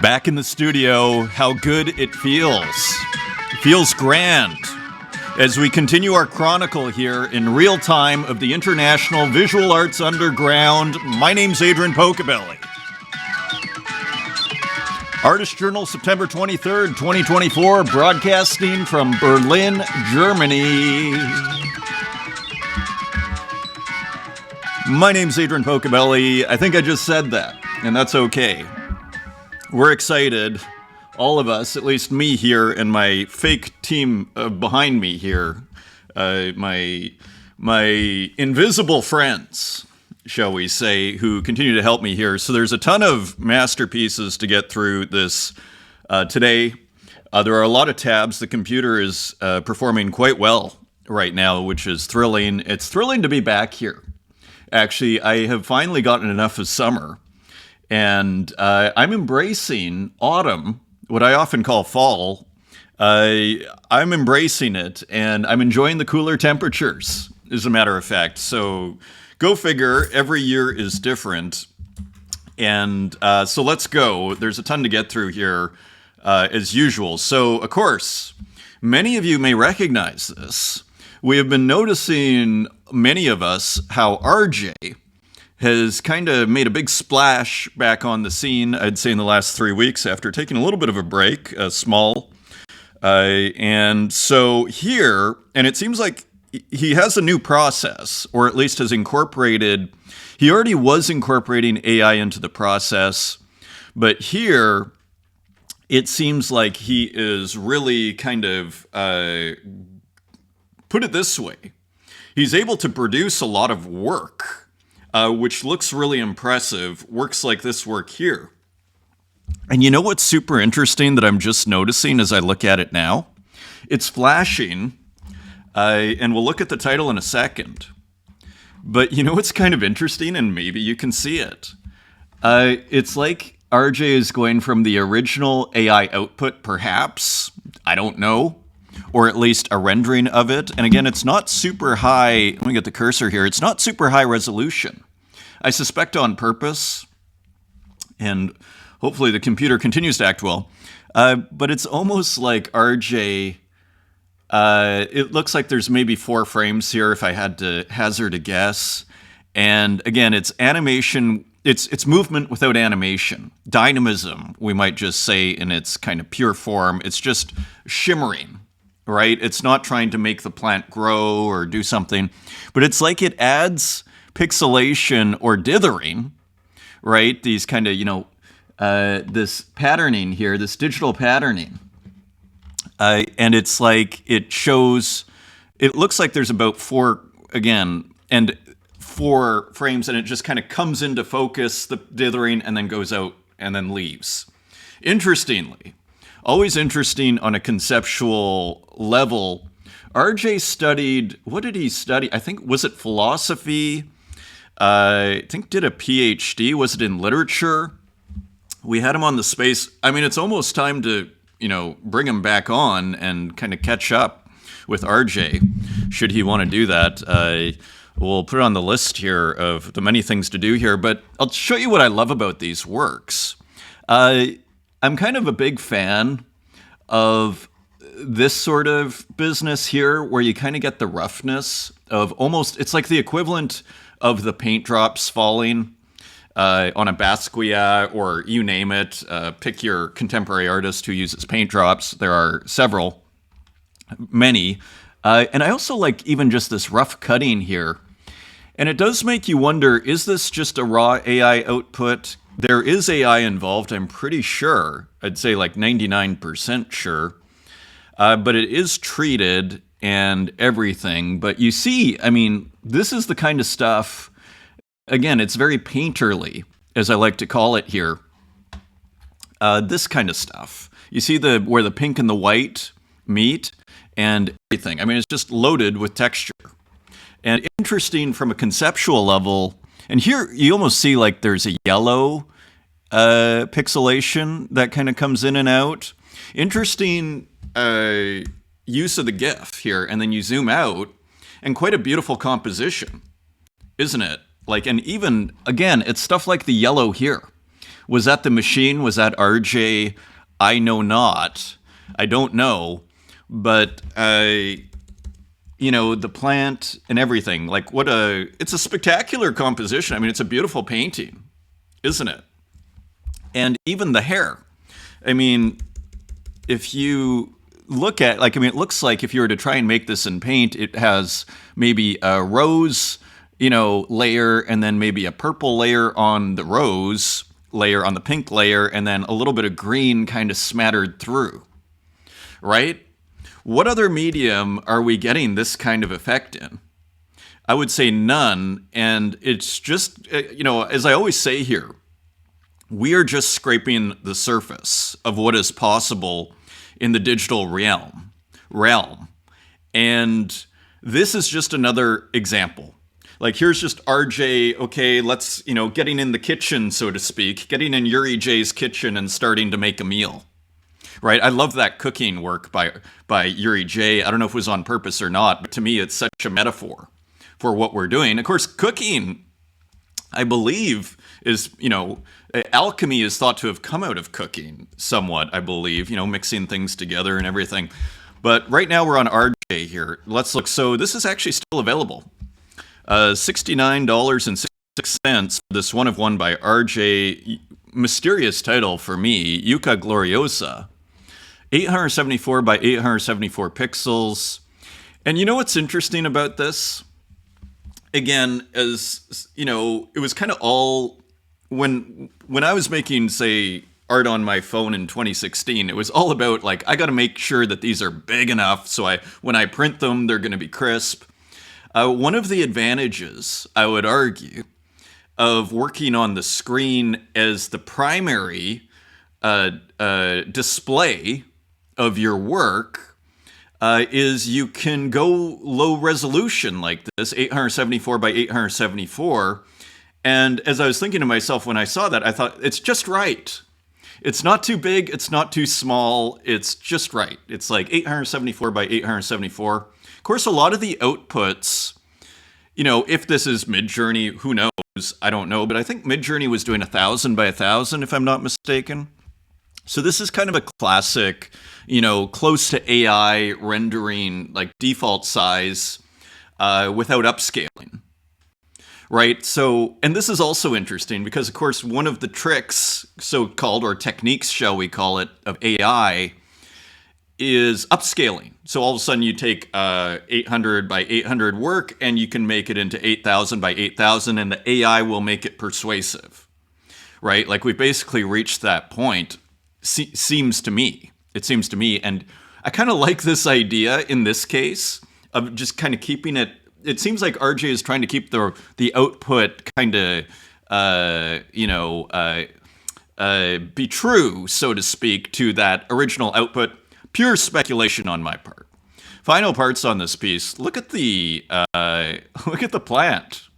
Back in the studio, how good it feels. It feels grand. As we continue our chronicle here in real time of the International Visual Arts Underground, my name's Adrian Pocobelli. Artist Journal, September 23rd, 2024, broadcasting from Berlin, Germany. My name's Adrian Pocobelli. I think I just said that, and that's okay. We're excited, all of us, at least me here and my fake team behind me here, my invisible friends, shall we say, who continue to help me here. So there's a ton of masterpieces to get through this today. There are a lot of tabs. The computer is performing quite well right now, which is thrilling. It's thrilling to be back here. Actually, I have finally gotten enough of summer. And I'm embracing autumn, what I often call fall. I'm embracing it, and I'm enjoying the cooler temperatures, as a matter of fact. So go figure, every year is different. And so let's go. There's a ton to get through here, as usual. So, of course, many of you may recognize this. We have been noticing, many of us, how RJ has kind of made a big splash back on the scene, I'd say in the last 3 weeks after taking a little bit of a break, small. And so here, and it seems like he has a new process, or at least has incorporated, he already was incorporating AI into the process, but here it seems like he is really kind of, put it this way, he's able to produce a lot of work. Which looks really impressive, works like this work here. And you know what's super interesting that I'm just noticing as I look at it now? It's flashing, and we'll look at the title in a second. But you know what's kind of interesting, and maybe you can see it? It's like RJ is going from the original AI output, perhaps, I don't know, or at least a rendering of it. And again, it's not super high, let me get the cursor here, it's not super high resolution. I suspect on purpose, and hopefully the computer continues to act well, but it's almost like RJ, it looks like there's maybe 4 frames here if I had to hazard a guess. And again, it's animation, it's movement without animation. Dynamism, we might just say in its kind of pure form. It's just shimmering. Right? It's not trying to make the plant grow or do something, but it's like it adds pixelation or dithering, right? These kind of, this patterning here, this digital patterning. And it's like it shows, it looks like there's about 4 frames, and it just kind of comes into focus, the dithering, and then goes out and then leaves. Interestingly, always interesting on a conceptual level. RJ studied, what did he study? I think, was it philosophy? I think did a PhD. Was it in literature? We had him on the space. I mean, it's almost time to, bring him back on and kind of catch up with RJ, should he want to do that. We'll put it on the list here of the many things to do here, but I'll show you what I love about these works. I'm kind of a big fan of this sort of business here where you kind of get the roughness of almost, it's like the equivalent of the paint drops falling on a Basquiat or you name it. Pick your contemporary artist who uses paint drops. There are several, many. And I also like even just this rough cutting here. And it does make you wonder, is this just a raw AI output? There is AI involved, I'm pretty sure. I'd say like 99% sure. But it is treated and everything. But you see, I mean, this is the kind of stuff, again, it's very painterly, as I like to call it here. This kind of stuff. You see where the pink and the white meet and everything. I mean, it's just loaded with texture. And interesting from a conceptual level. And here you almost see like there's a yellow pixelation that kind of comes in and out. Interesting use of the GIF here. And then you zoom out and quite a beautiful composition, isn't it? Like, and even, again, it's stuff like the yellow here. Was that the machine? Was that RJ? I know not. I don't know. But, the plant and everything, like it's a spectacular composition. I mean, it's a beautiful painting, isn't it? And even the hair. I mean, if you look at, it looks like if you were to try and make this in paint, it has maybe a rose, layer, and then maybe a purple layer on the rose layer, on the pink layer, and then a little bit of green kind of smattered through, right? What other medium are we getting this kind of effect in? I would say none, and it's just, as I always say here, we are just scraping the surface of what is possible in the digital realm. And this is just another example. Like, here's just RJ, okay, let's, getting in the kitchen, so to speak, getting in Yuri J's kitchen and starting to make a meal. Right? I love that cooking work by Yuri J. I don't know if it was on purpose or not, but to me, it's such a metaphor for what we're doing. Of course, cooking, I believe, is, alchemy is thought to have come out of cooking somewhat, I believe, mixing things together and everything. But right now we're on RJ here. Let's look. So this is actually still available. $69.66 for this one of one by RJ. Mysterious title for me, Yucca Gloriosa. 874 by 874 pixels. And you know what's interesting about this? Again, as it was kind of all when I was making, say, art on my phone in 2016, it was all about like, I got to make sure that these are big enough so when I print them, they're going to be crisp. One of the advantages, I would argue, of working on the screen as the primary display of your work is you can go low resolution like this, 874 by 874. And as I was thinking to myself when I saw that, I thought, it's just right. It's not too big, it's not too small, it's just right. It's like 874 by 874. Of course, a lot of the outputs, if this is Midjourney, who knows? I don't know, but I think Midjourney was doing 1,000 by 1,000, if I'm not mistaken. So this is kind of a classic, close to AI rendering, like default size, without upscaling, right? So, and this is also interesting because, of course, one of the tricks, so-called, or techniques, shall we call it, of AI is upscaling. So all of a sudden you take 800 by 800 work and you can make it into 8,000 by 8,000 and the AI will make it persuasive, right? Like we've basically reached that point, it seems to me. And I kind of like this idea in this case of just kind of keeping it. It seems like RJ is trying to keep the output kind of, be true, so to speak, to that original output. Pure speculation on my part. Final parts on this piece. Look at the plant.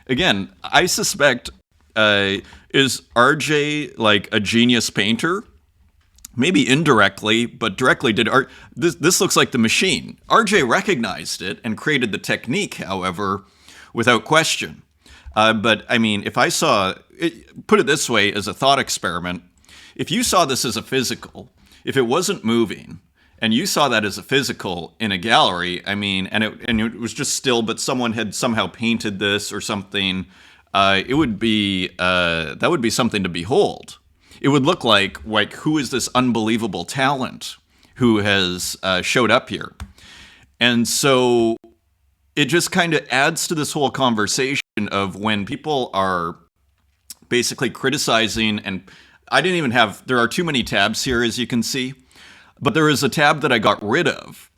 Again, I suspect is RJ like a genius painter? Maybe indirectly, but directly did this looks like the machine. RJ recognized it and created the technique, however, without question. But I mean, if I saw it, put it this way as a thought experiment, if you saw this as a physical, if it wasn't moving, and you saw that as a physical in a gallery, I mean, and it was just still, but someone had somehow painted this or something, it would be that would be something to behold. It would look like who is this unbelievable talent who has showed up here, and so it just kind of adds to this whole conversation of when people are basically criticizing and. There are too many tabs here, as you can see, but there is a tab that I got rid of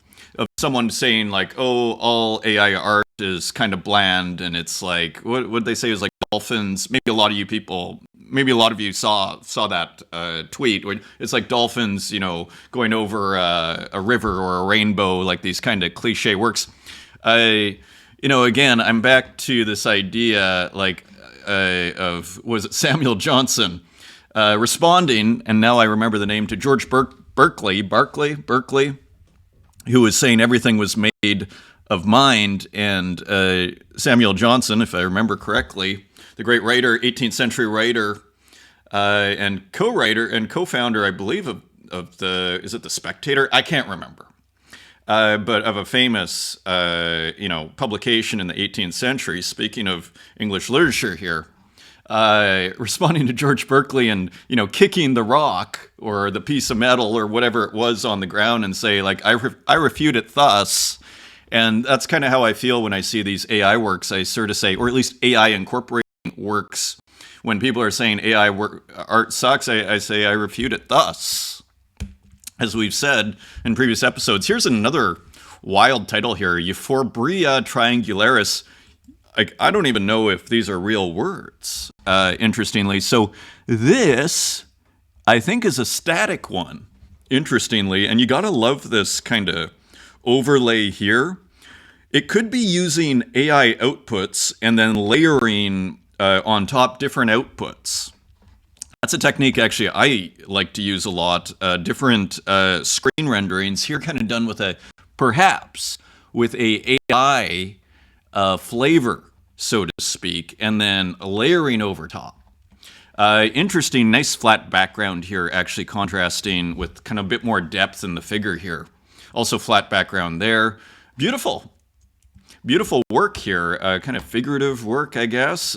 someone saying like, oh, all AI art is kind of bland, and it's like, what they say is like dolphins. Maybe a lot of you saw that tweet. It's like dolphins, going over a river or a rainbow, like these kind of cliche works. Again, I'm back to this idea of, was it Samuel Johnson? Responding, and now I remember the name, to George Berkeley, who was saying everything was made of mind, and Samuel Johnson, if I remember correctly, the great writer, 18th century writer, and co-writer and co-founder, I believe, of is it The Spectator? I can't remember. But of a famous, publication in the 18th century, speaking of English literature here, responding to George Berkeley and, kicking the rock or the piece of metal or whatever it was on the ground and say, like, I refute it thus. And that's kind of how I feel when I see these AI works. I sort of say, or at least AI incorporating works. When people are saying AI art sucks, I say I refute it thus. As we've said in previous episodes, here's another wild title here, Euphorbria triangularis. I don't even know if these are real words, interestingly. So this, I think, is a static one, interestingly. And you got to love this kind of overlay here. It could be using AI outputs and then layering on top different outputs. That's a technique, actually, I like to use a lot. Different screen renderings here, kind of done with perhaps with a AI flavor, so to speak, and then layering over top. Interesting, nice flat background here, actually contrasting with kind of a bit more depth in the figure here. Also flat background there. Beautiful. Beautiful work here, kind of figurative work, I guess.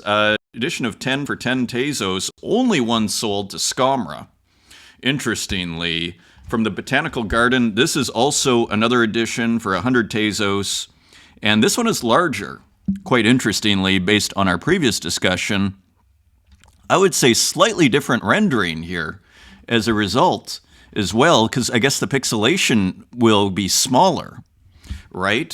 Edition of 10 for 10 Tezos, only one sold to Scamra. Interestingly, from the Botanical Garden, this is also another edition for 100 Tezos, and this one is larger. Quite interestingly, based on our previous discussion, I would say slightly different rendering here as a result as well, because I guess the pixelation will be smaller. Right?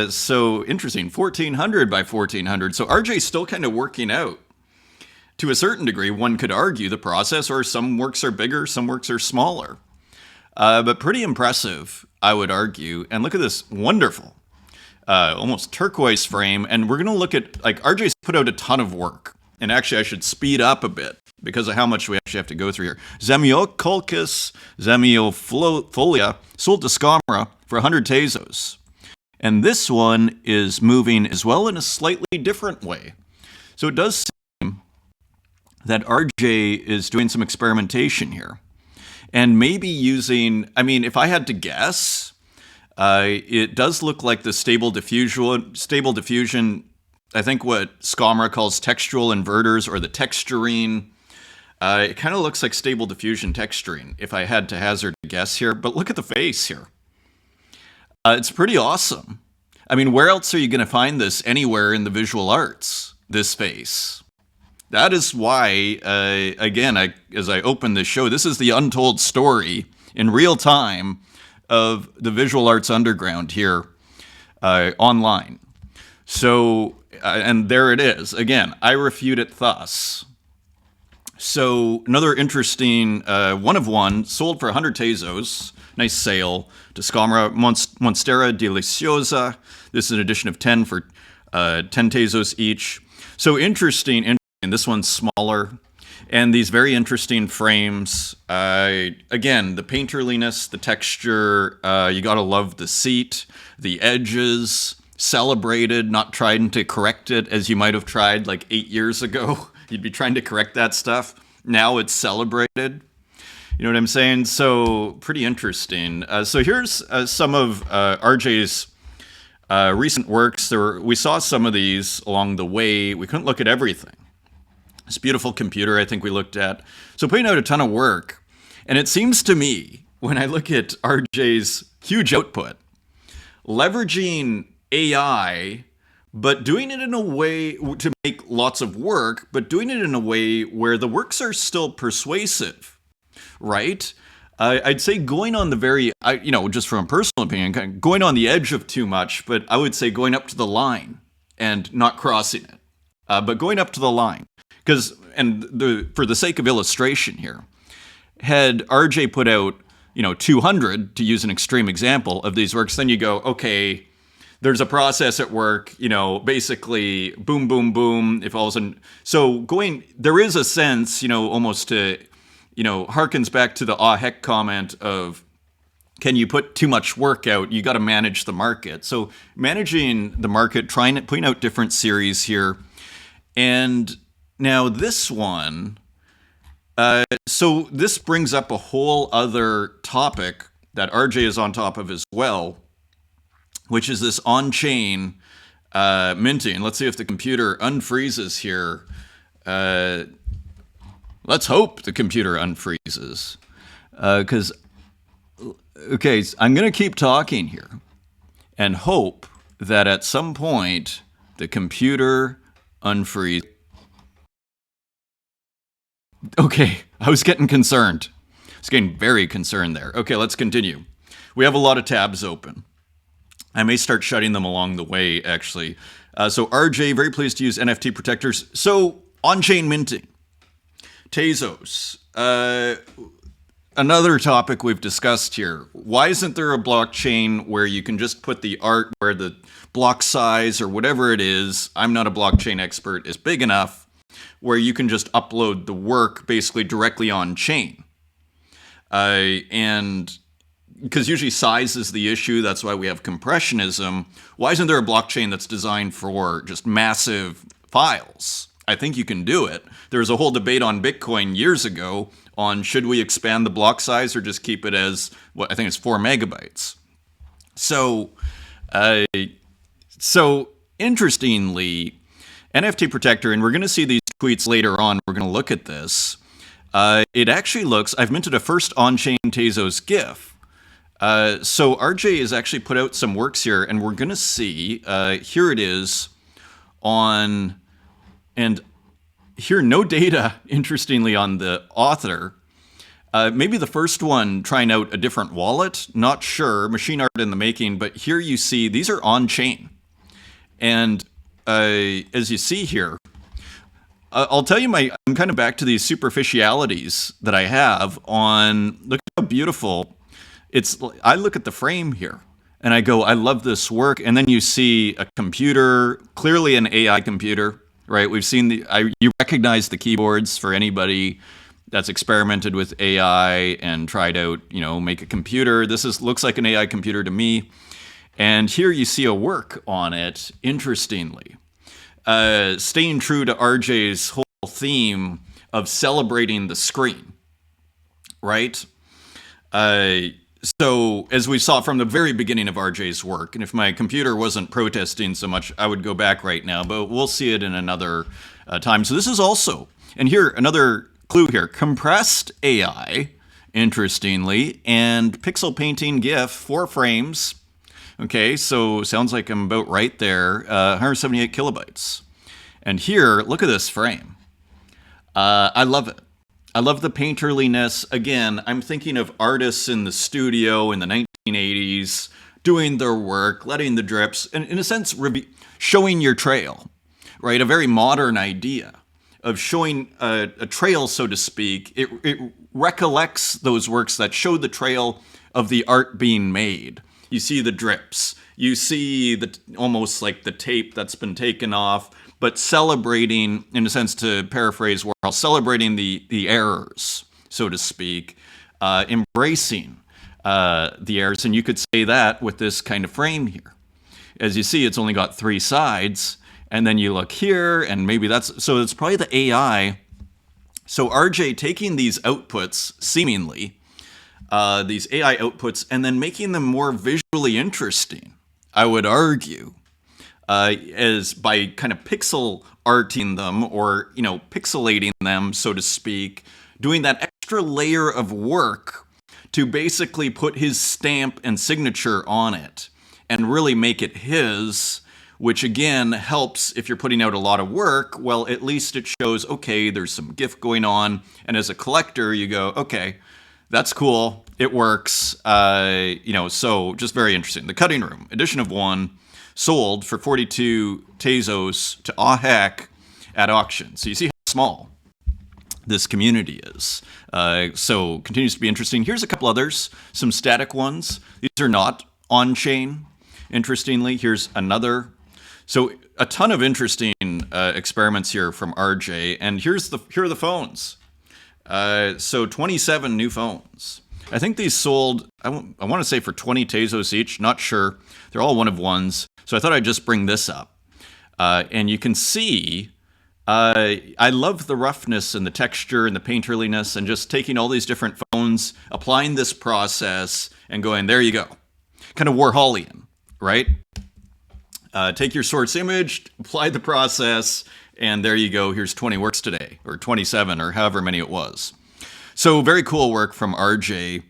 So interesting, 1400 by 1400. So RJ's still kind of working out. To a certain degree, one could argue the process, or some works are bigger, some works are smaller. But pretty impressive, I would argue. And look at this wonderful, almost turquoise frame. And we're going to look at, like, RJ's put out a ton of work. And actually, I should speed up a bit because of how much we actually have to go through here. Zamioculcus zamiofolia sold to Scamra for 100 Tezos. And this one is moving as well in a slightly different way. So it does seem that RJ is doing some experimentation here. And maybe using, I mean, if I had to guess, it does look like the stable diffusion, I think what Scamra calls textural inverters, or the texturing. It kind of looks like stable diffusion texturing, if I had to hazard a guess here. But look at the face here. It's pretty awesome. I mean, where else are you going to find this anywhere in the visual arts, this face? That is why, again, as I open this show, this is the untold story in real time of the visual arts underground here online. So, and there it is. Again, I refute it thus. So another interesting one of one, sold for 100 Tezos. Nice sale to Scamra. Monstera Deliciosa. This is an edition of 10 for 10 Tezos each. So interesting. This one's smaller. And these very interesting frames. Again, the painterliness, the texture. You gotta love the seat, the edges. Celebrated, not trying to correct it as you might have tried like 8 years ago. You'd be trying to correct that stuff. Now it's celebrated. You know what I'm saying? So pretty interesting. So here's some of RJ's recent works. We saw some of these along the way. We couldn't look at everything. This beautiful computer I think we looked at. So putting out a ton of work. And it seems to me, when I look at RJ's huge output, leveraging AI, but doing it in a way to make lots of work, but doing it in a way where the works are still persuasive, right? I'd say going on the very, just from a personal opinion, kind of going on the edge of too much, but I would say going up to the line and not crossing it, but going up to the line. Because, for the sake of illustration here, had RJ put out, 200, to use an extreme example, of these works, then you go, okay, there's a process at work, basically boom, boom, boom. If all of a sudden, so there is a sense, almost to, harkens back to the ah heck comment of, can you put too much work out? You got to manage the market. So managing the market, putting out different series here. And now this one, So this brings up a whole other topic that RJ is on top of as well, which is this on-chain minting. Let's see if the computer unfreezes here. Let's hope the computer unfreezes. Okay, I'm going to keep talking here and hope that at some point the computer unfreezes. Okay, I was getting concerned. I was getting very concerned there. Okay, let's continue. We have a lot of tabs open. I may start shutting them along the way, actually. So RJ, very pleased to use NFT protectors. So on-chain minting. Tezos. Another topic we've discussed here. Why isn't there a blockchain where you can just put the art where the block size or whatever it is, I'm not a blockchain expert, is big enough where you can just upload the work basically directly on chain? And because usually size is the issue, that's why we have compressionism. Why isn't there a blockchain that's designed for just massive files? I think you can do it. There was a whole debate on Bitcoin years ago on should we expand the block size or just keep it as what I think it's 4 megabytes. So interestingly, NFT Protector, and we're going to see these tweets later on. We're going to look at this. It actually looks. I've minted a first on-chain Tezos GIF. So RJ has actually put out some works here, and we're going to see. Here it is on. And here, no data, interestingly, on the author. Maybe the first one trying out a different wallet. Not sure. Machine art in the making. But here you see these are on-chain. And as you see here, I'll tell you I'm kind of back to these superficialities that I have on, look how beautiful. I look at the frame here. And I go, I love this work. And then you see a computer, clearly an AI computer. Right, we've seen you recognize the keyboards for anybody that's experimented with AI and tried out, make a computer. This looks like an AI computer to me. And here you see a work on it, interestingly. Staying true to RJ's whole theme of celebrating the screen, right? So as we saw from the very beginning of RJ's work, and if my computer wasn't protesting so much, I would go back right now, but we'll see it in another time. So this is also, and here, another clue here, compressed AI, interestingly, and pixel painting GIF, 4 frames. Okay, so sounds like I'm about right there, 178 kilobytes. And here, look at this frame. I love it. I love the painterliness. Again, I'm thinking of artists in the studio in the 1980s doing their work, letting the drips, and in a sense, showing your trail, right? A very modern idea of showing a trail, so to speak. It recollects those works that show the trail of the art being made. You see the drips. You see almost like the tape that's been taken off, but celebrating, in a sense, to paraphrase Warhol, celebrating the errors, so to speak, embracing the errors. And you could say that with this kind of frame here. As you see, it's only got 3 sides. And then you look here, and maybe so it's probably the AI. So RJ taking these outputs, seemingly, these AI outputs, and then making them more visually interesting, I would argue. As by kind of pixel arting them or, pixelating them, so to speak, doing that extra layer of work to basically put his stamp and signature on it and really make it his, which again helps if you're putting out a lot of work. Well, at least it shows, okay, there's some gift going on. And as a collector, you go, okay, that's cool. It works. So just very interesting. The Cutting Room, edition of 1, sold for 42 Tezos to heck at auction. So you see how small this community is. So continues to be interesting. Here's a couple others, some static ones. These are not on-chain, interestingly. Here's another. So a ton of interesting experiments here from RJ. And here are the phones. So 27 new phones. I think these sold, I want to say for 20 Tezos each, not sure. They're all one of ones. So I thought I'd just bring this up. And you can see I love the roughness and the texture and the painterliness and just taking all these different phones, applying this process and going, there you go. Kind of Warholian, right? Take your source image, apply the process, and there you go. Here's 20 works today, or 27, or however many it was. So very cool work from RJ,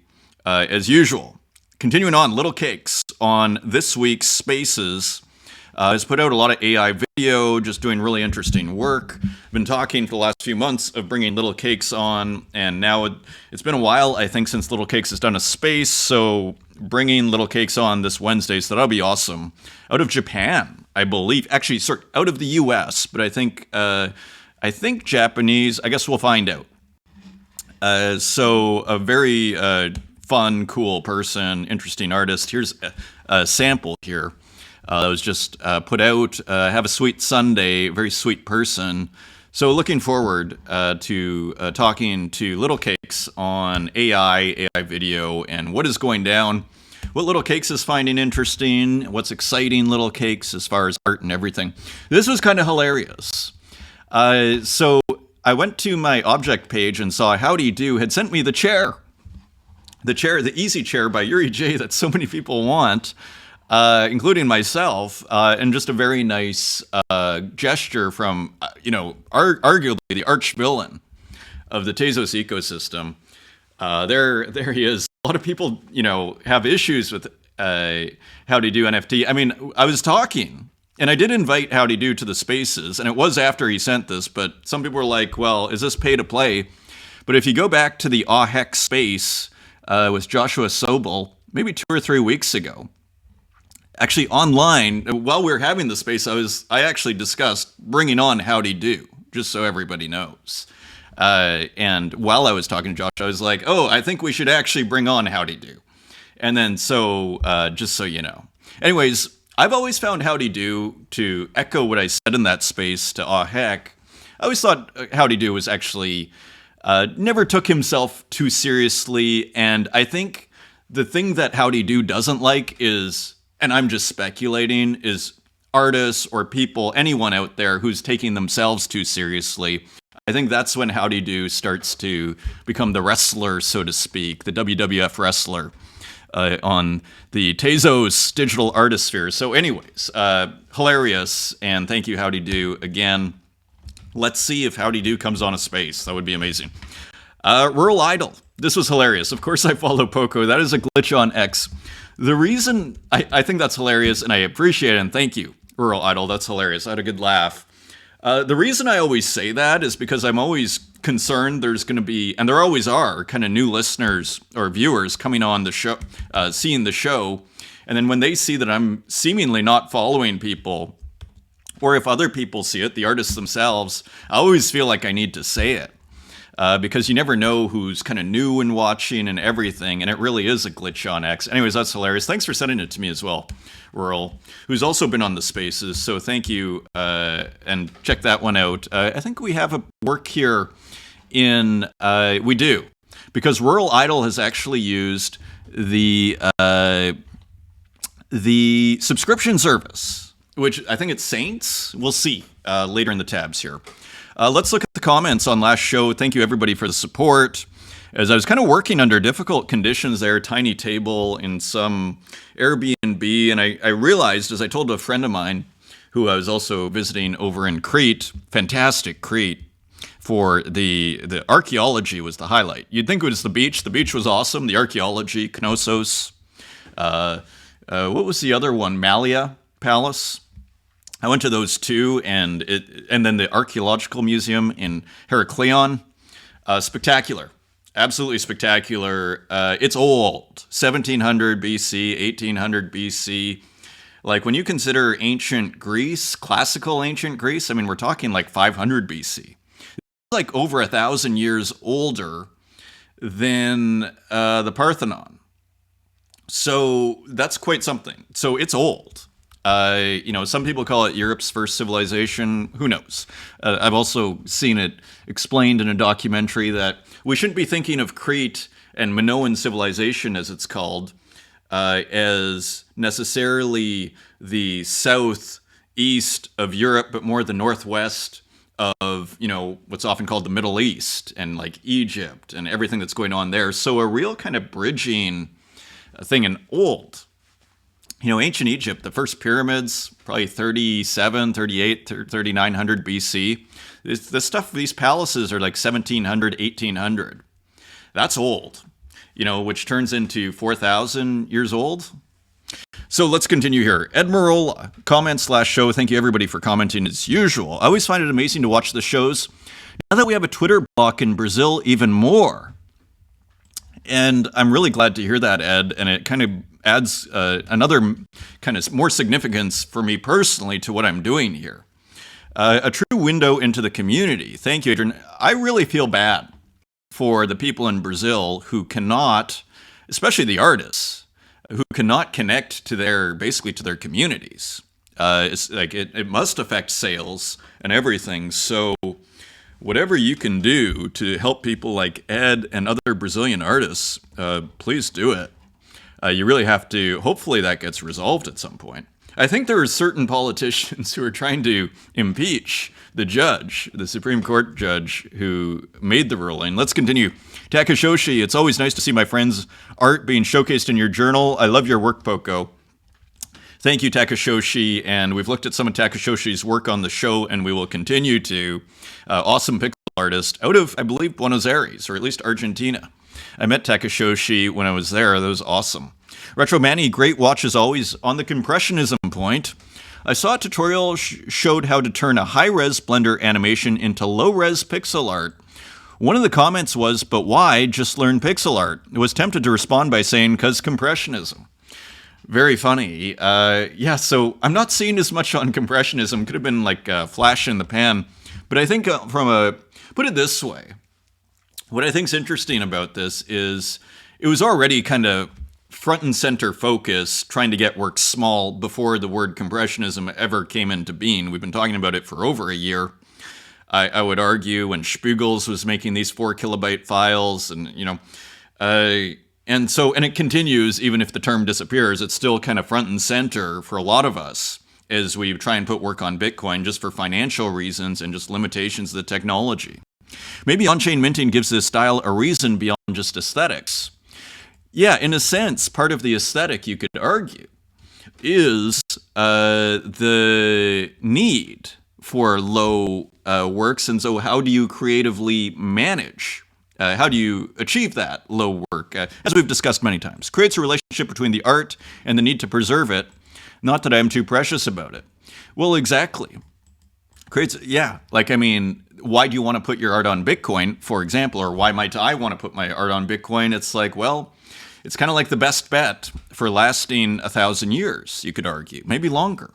as usual. Continuing on, Little Cakes on this week's Spaces has put out a lot of AI video, just doing really interesting work. Been talking for the last few months of bringing Little Cakes on, and now it's been a while, I think, since Little Cakes has done a space, so bringing Little Cakes on this Wednesday, so that'll be awesome. Out of Japan, I believe. Actually, sorry, out of the US, but I think Japanese. I guess we'll find out. So a very fun, cool person, interesting artist. Here's a sample here. That was just put out. Have a sweet Sunday, very sweet person. So looking forward to talking to Little Cakes on AI video, and what is going down, what Little Cakes is finding interesting, what's exciting Little Cakes as far as art and everything. This was kind of hilarious. So I went to my object page and saw Howdy Do had sent me the chair. The easy chair by Yuri J that so many people want. Including myself, and just a very nice gesture from, arguably the arch villain of the Tezos ecosystem. There he is. A lot of people, have issues with Howdy Do NFT. I mean, I was talking, and I did invite Howdy Do to the spaces, and it was after he sent this, but some people were like, well, is this pay to play? But if you go back to the Heck space with Joshua Sobel, maybe 2 or 3 weeks ago, actually online, while we were having the space, I actually discussed bringing on Howdy Do, just so everybody knows. And while I was talking to Josh, I was like, oh, I think we should actually bring on Howdy Do. And then just so you know. Anyways, I've always found Howdy Do to echo what I said in that space to heck. I always thought Howdy Do was actually never took himself too seriously. And I think the thing that Howdy Do doesn't like is, and I'm just speculating, is artists or people, anyone out there who's taking themselves too seriously. I think that's when Howdy Do starts to become the wrestler, so to speak, the WWF wrestler on the Tezos digital artisphere. So anyways, hilarious, and thank you, Howdy Do, again. Let's see if Howdy Do comes on a space. That would be amazing. Rural Idol. This was hilarious. Of course I follow Poco. That is a glitch on X. The reason I think that's hilarious, and I appreciate it, and thank you, Rural Idol, that's hilarious. I had a good laugh. The reason I always say that is because I'm always concerned there's going to be, and there always are, kind of new listeners or viewers coming on the show, seeing the show, and then when they see that I'm seemingly not following people, or if other people see it, the artists themselves, I always feel like I need to say it. Because you never know who's kind of new and watching and everything, and it really is a glitch on X. Anyways, that's hilarious. Thanks for sending it to me as well, Rural, who's also been on the spaces, so thank you, and check that one out. I think we have a work here we do, because Rural Idol has actually used the subscription service, which I think it's Saints. We'll see later in the tabs here. Let's look at the comments on last show. Thank you, everybody, for the support. As I was kind of working under difficult conditions there, tiny table in some Airbnb, and I realized, as I told a friend of mine who I was also visiting over in Crete, fantastic Crete, for the archaeology was the highlight. You'd think it was the beach. The beach was awesome. The archaeology, Knossos. What was the other one? Malia Palace. I went to those two, and then the Archaeological Museum in Heraklion. Spectacular. Absolutely spectacular. It's old. 1700 BC, 1800 BC. Like, when you consider ancient Greece, classical ancient Greece, I mean, we're talking like 500 BC. It's like over 1,000 years older than the Parthenon. So that's quite something. So it's old. Some people call it Europe's first civilization. Who knows? I've also seen it explained in a documentary that we shouldn't be thinking of Crete and Minoan civilization, as it's called, as necessarily the southeast of Europe, but more the northwest of, what's often called the Middle East and like Egypt and everything that's going on there. So a real kind of bridging thing in old. Ancient Egypt, the first pyramids, probably 37, 38, 3900 BC. The stuff, these palaces are like 1700, 1800. That's old, which turns into 4,000 years old. So let's continue here. Admiral, comment/show. Thank you everybody for commenting as usual. I always find it amazing to watch the shows. Now that we have a Twitter block in Brazil, even more. And I'm really glad to hear that, Ed. And it kind of adds another kind of more significance for me personally to what I'm doing here. A true window into the community. Thank you, Adrian. I really feel bad for the people in Brazil who cannot, especially the artists, who cannot connect to their communities. It's like it must affect sales and everything. So whatever you can do to help people like Ed and other Brazilian artists, please do it. You really have to. Hopefully that gets resolved at some point. I think there are certain politicians who are trying to impeach the judge, the Supreme Court judge who made the ruling. Let's continue. Takashoshi, it's always nice to see my friends' art being showcased in your journal. I love your work, Poco. Thank you, Takashoshi. And we've looked at some of Takashoshi's work on the show, and we will continue to. Awesome pixel artist out of, I believe, Buenos Aires, or at least Argentina. I met Takashoshi when I was there. That was awesome. Retro Manny, great watch as always. On the Compressionism point, I saw a tutorial showed how to turn a high-res Blender animation into low-res pixel art. One of the comments was, but why just learn pixel art? I was tempted to respond by saying, because Compressionism. Very funny. So I'm not seeing as much on Compressionism. Could have been like a flash in the pan. But I think put it this way. What I think's interesting about this is it was already kind of front and center focus trying to get work small before the word Compressionism ever came into being. We've been talking about it for over a year. I would argue when Spiegels was making these 4 kilobyte files and, and it continues even if the term disappears. It's still kind of front and center for a lot of us as we try and put work on Bitcoin just for financial reasons and just limitations of the technology. Maybe on-chain minting gives this style a reason beyond just aesthetics. Yeah, in a sense, part of the aesthetic, you could argue, is the need for low works. And so how do you creatively manage? How do you achieve that low work? As we've discussed many times, creates a relationship between the art and the need to preserve it. Not that I'm too precious about it. Well, exactly. Why do you want to put your art on Bitcoin, for example, or why might I want to put my art on Bitcoin? It's like, well, it's kind of like the best bet for lasting 1,000 years, you could argue, maybe longer.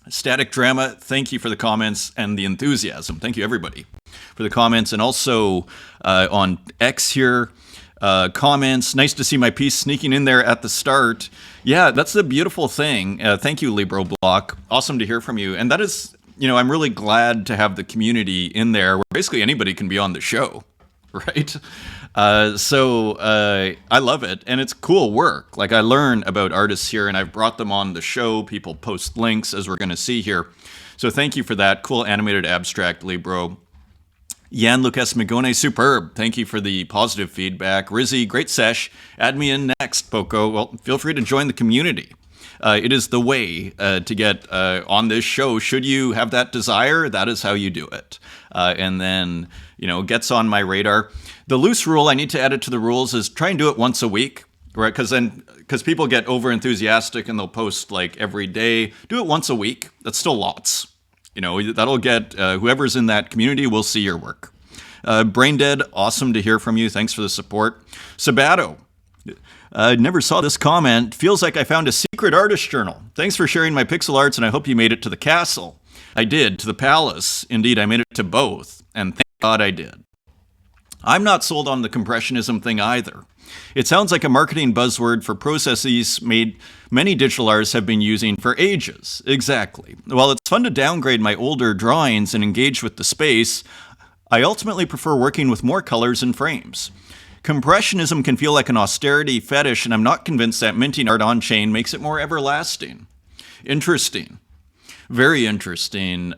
Static Drama, thank you for the comments and the enthusiasm. Thank you, everybody, for the comments. And also on X here, comments. Nice to see my piece sneaking in there at the start. Yeah, that's the beautiful thing. Thank you, Libro Block. Awesome to hear from you. And that is, I'm really glad to have the community in there where basically anybody can be on the show, right? So I love it, and it's cool work. Like, I learn about artists here, and I've brought them on the show. People post links, as we're going to see here. So thank you for that. Cool animated abstract, Libro. Jan Lucas Migone, superb. Thank you for the positive feedback. Rizzy, great sesh. Add me in next, Poco. Well, feel free to join the community. It is the way to get on this show. Should you have that desire, that is how you do it. And then, gets on my radar. The loose rule, I need to add it to the rules, is try and do it once a week, right? Because people get over enthusiastic and they'll post like every day. Do it once a week. That's still lots. That'll get whoever's in that community will see your work. Brain Dead, awesome to hear from you. Thanks for the support. Sabato. I never saw this comment. Feels like I found a secret artist journal. Thanks for sharing my pixel arts, and I hope you made it to the castle. I did, to the palace. Indeed, I made it to both, and thank God I did. I'm not sold on the Compressionism thing either. It sounds like a marketing buzzword for processes many digital artists have been using for ages. Exactly. While it's fun to downgrade my older drawings and engage with the space, I ultimately prefer working with more colors and frames. Compressionism can feel like an austerity fetish, and I'm not convinced that minting art on-chain makes it more everlasting. Interesting. Very interesting.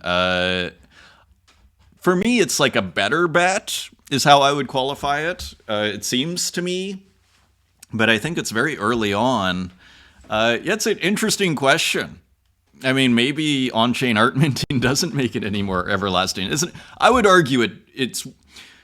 For me, it's like a better bet is how I would qualify it. It seems to me, but I think it's very early on. Yeah, it's an interesting question. I mean, maybe on-chain art minting doesn't make it any more everlasting, isn't it? I would argue it's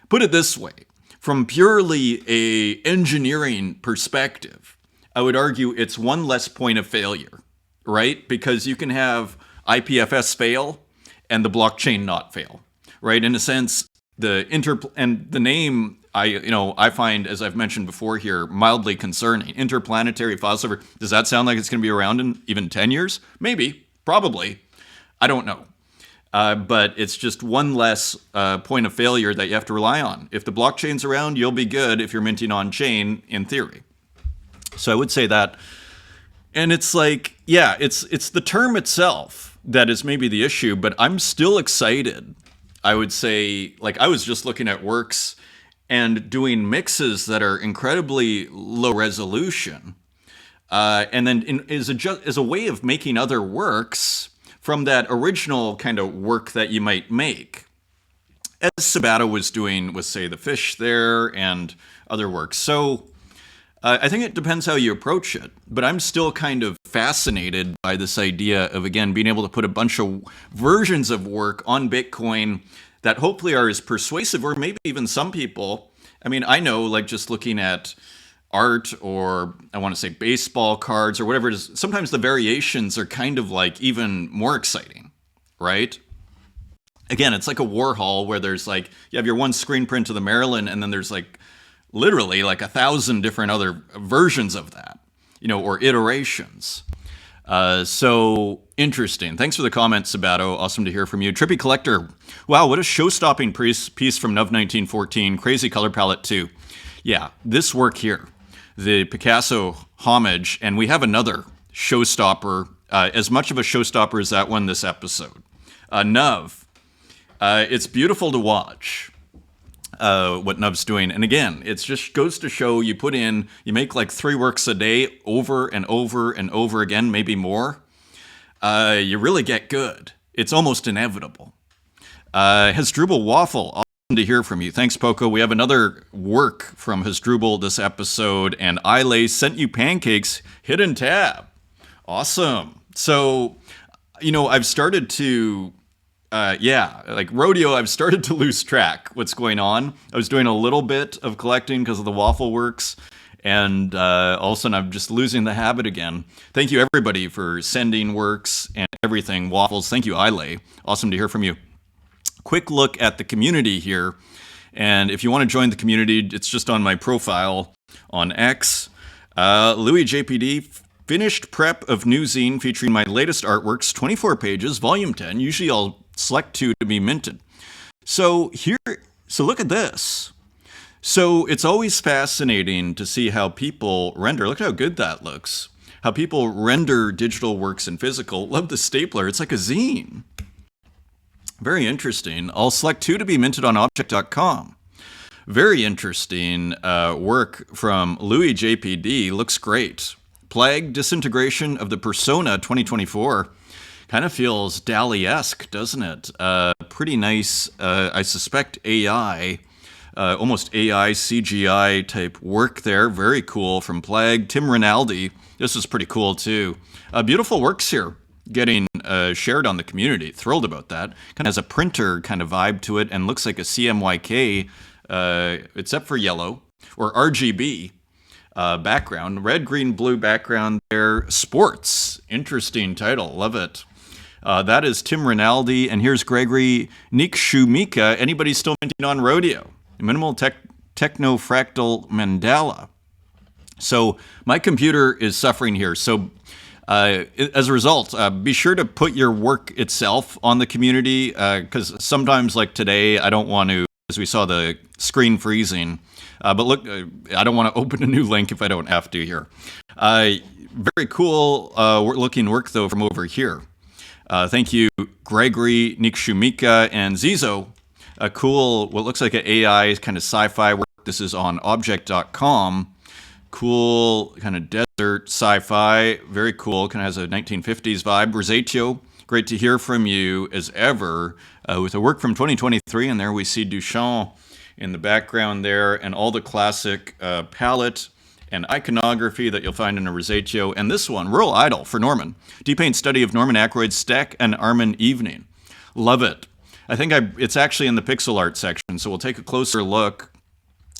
put it this way, from purely a engineering perspective, I would argue it's one less point of failure, right? Because you can have IPFS fail and the blockchain not fail, right? In a sense, and the name I find, as I've mentioned before here, mildly concerning. Interplanetary file server. Does that sound like it's going to be around in even 10 years? Maybe, probably. I don't know. But it's just one less point of failure that you have to rely on. If the blockchain's around, you'll be good if you're minting on chain, in theory. So I would say that. And it's like, yeah, it's the term itself that is maybe the issue, but I'm still excited. I would say, like, I was just looking at works and doing mixes that are incredibly low resolution. And then as a way of making other works from that original kind of work that you might make. As Sabato was doing with, say, the fish there and other works. So I think it depends how you approach it. But I'm still kind of fascinated by this idea of, again, being able to put a bunch of versions of work on Bitcoin that hopefully are as persuasive, or maybe even some people. I mean, I know, like, just looking at art, or I want to say baseball cards or whatever it is, sometimes the variations are kind of like even more exciting, right? Again, it's like a Warhol where there's like, you have your one screen print of the Maryland, and then there's like literally like 1,000 different other versions of that, or iterations. So interesting. Thanks for the comment, Sabato. Awesome to hear from you. Trippy Collector. Wow, what a show-stopping piece from Nuv 1914. Crazy color palette too. Yeah, this work here, the Picasso homage, and we have another showstopper, as much of a showstopper as that one this episode. Nuv. It's beautiful to watch what Nuv's doing. And again, it just goes to show you make like 3 works a day over and over and over again, maybe more. You really get good. It's almost inevitable. Hasdrubal Waffle, awesome to hear from you. Thanks, Poco. We have another work from Hasdrubal this episode, and Ile sent you pancakes, hidden tab. Awesome. So, I've started to like Rodeo, I've started to lose track what's going on. I was doing a little bit of collecting because of the waffle works, and all of a sudden I'm just losing the habit again. Thank you, everybody, for sending works and everything. Waffles, thank you, Ile. Awesome to hear from you. Quick look at the community here, and if you want to join the community, it's just on my profile on X. Louis JPD, finished prep of new zine featuring my latest artworks, 24 pages, volume 10. Usually I'll select 2 to be minted. So look at this. So it's always fascinating to see how people render. Look how good that looks. How people render digital works in physical. Love the stapler. It's like a zine. Very interesting. I'll select 2 to be minted on object.com. Very interesting work from Louis JPD. Looks great. Plague Disintegration of the Persona 2024. Kind of feels DALL-E-esque, doesn't it? Pretty nice, I suspect AI, almost AI CGI type work there. Very cool from Plague. Tim Rinaldi. This is pretty cool too. Beautiful works here getting shared on the community. Thrilled about that. Kind of has a printer kind of vibe to it and looks like a CMYK, except for yellow, or RGB. Background, red, green, blue background there. Sports, interesting title, love it. That is Tim Rinaldi, and here's Gregory Nikshumika. Anybody still minting on Rodeo? Minimal Technofractal Mandala. So my computer is suffering here. So as a result, be sure to put your work itself on the community, because sometimes, like today, I don't want to, as we saw the screen freezing. But look, I don't want to open a new link if I don't have to here. Very cool looking work, though, from over here. Thank you, Gregory Nikshumika and Zizo. A cool, what looks like an AI kind of sci-fi work. This is on object.com. Cool kind of desert sci-fi. Very cool. Kind of has a 1950s vibe. Rosatio, great to hear from you as ever. with a work from 2023, and there we see Duchamp in the background there, and all the classic palette and iconography that you'll find in a Rosetto. And this one, Rural Idol for Norman. Deep paint study of Norman Ackroyd's Stack and Armin Evening. Love it. I think it's actually in the pixel art section, so we'll take a closer look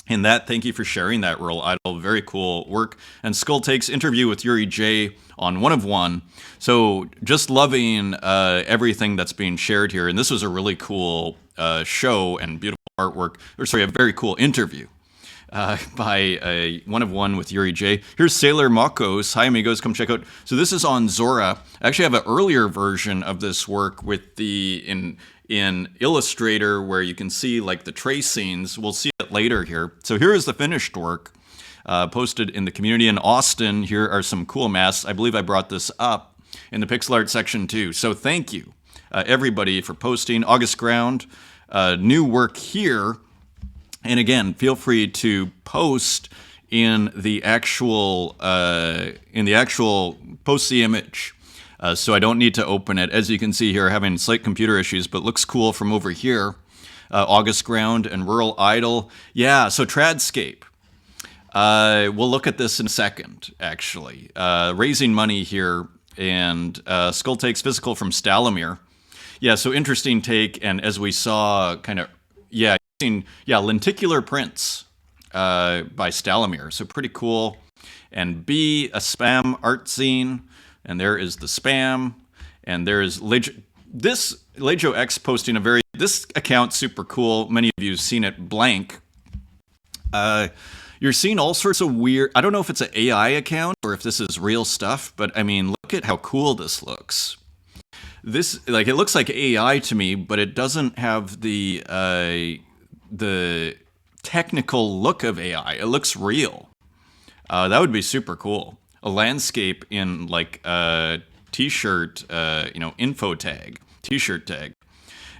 in that. Thank you for sharing that, Rural Idol. Very cool work. And Skull Takes interview with Yuri J on One of One. So just loving everything that's being shared here. And this was a really cool show and beautiful artwork. Or sorry, a very cool interview by One of One with Yuri J. Here's Sailor Makos. Hi, amigos. Come check out. So this is on Zora. I actually have an earlier version of this work with in Illustrator where you can see like the tracings. We'll see it later here. So here is the finished work posted in the community in Austin. Here are some cool masks. I believe I brought this up in the pixel art section too. So thank you everybody for posting. August Ground, new work here. And again, feel free to post in the actual post the image. So I don't need to open it. As you can see here, having slight computer issues, but looks cool from over here. August Ground and Rural Idol. Yeah, so Tradscape. We'll look at this in a second, actually. Raising money here, and Skull Takes Physical from Stalamir. Yeah, so interesting take, and as we saw, lenticular prints by Stalamir, so pretty cool. And B, a spam art zine, and there is the spam, and there is Lejo X posting this account super cool. Many of you have seen it. Blank. You're seeing all sorts of weird. I don't know if it's an AI account or if this is real stuff, but I mean, look at how cool this looks. It looks like AI to me, but it doesn't have the technical look of AI. It looks real. That would be super cool. A landscape in like a t-shirt, info tag, t-shirt tag.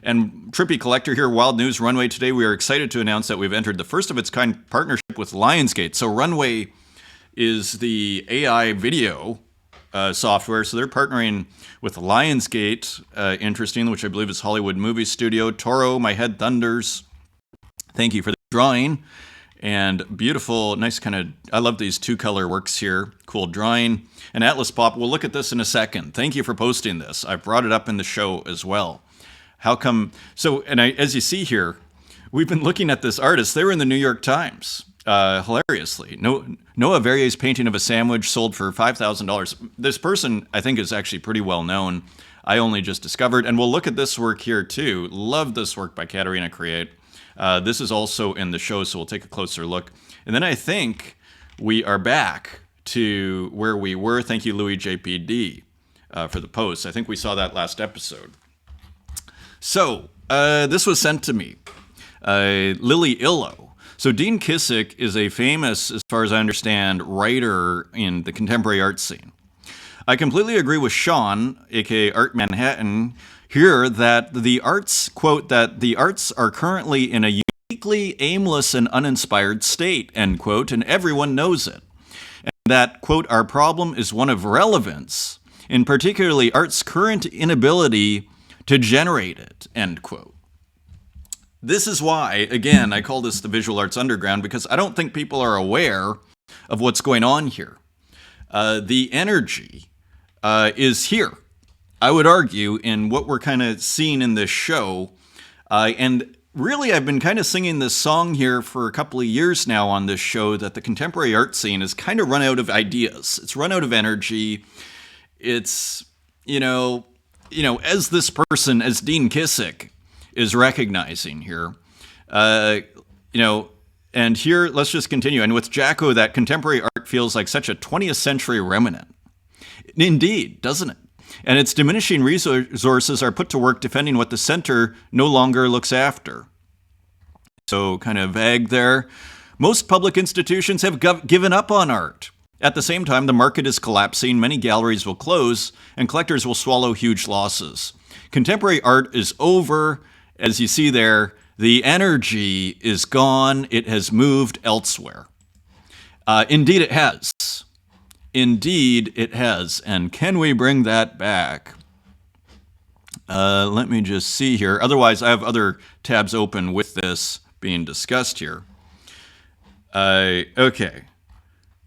And Trippy Collector here, Wild News Runway. Today we are excited to announce that we've entered the first of its kind partnership with Lionsgate. So Runway is the AI video software. So they're partnering with Lionsgate, interesting, which I believe is Hollywood Movie Studio. Toro, My Head Thunders. Thank you for the drawing. And beautiful, nice kind of, I love these two color works here. Cool drawing. And Atlas Pop, we'll look at this in a second. Thank you for posting this. I've brought it up in the show as well. How come, as you see here, we've been looking at this artist. They were in the New York Times, hilariously. Noah Verrier's painting of a sandwich sold for $5,000. This person, I think, is actually pretty well known. I only just discovered, and we'll look at this work here too. Love this work by Katerina Create. This is also in the show, so we'll take a closer look. And then I think we are back to where we were. Thank you, Louis JPD, for the post. I think we saw that last episode. So this was sent to me. Lily Illo. So Dean Kissick is a famous, as far as I understand, writer in the contemporary art scene. I completely agree with Sean, aka Art Manhattan, here that the arts, quote, that the arts are currently in a uniquely aimless and uninspired state, end quote, and everyone knows it. And that, quote, our problem is one of relevance, in particularly art's current inability to generate it, end quote. This is why, again, I call this the visual arts underground, because I don't think people are aware of what's going on here. The energy is here, I would argue, in what we're kind of seeing in this show. And really, I've been kind of singing this song here for a couple of years now on this show, that the contemporary art scene has kind of run out of ideas. It's run out of energy. It's, as this person, as Dean Kissick is recognizing here, and here, let's just continue. And with Jacko, that contemporary art feels like such a 20th century remnant. Indeed, doesn't it? And its diminishing resources are put to work defending what the center no longer looks after. So kind of vague there. Most public institutions have given up on art. At the same time, the market is collapsing, many galleries will close, and collectors will swallow huge losses. Contemporary art is over. As you see there, the energy is gone. It has moved elsewhere. Indeed, it has. Indeed, it has. And can we bring that back? Let me just see here. Otherwise, I have other tabs open with this being discussed here. Okay.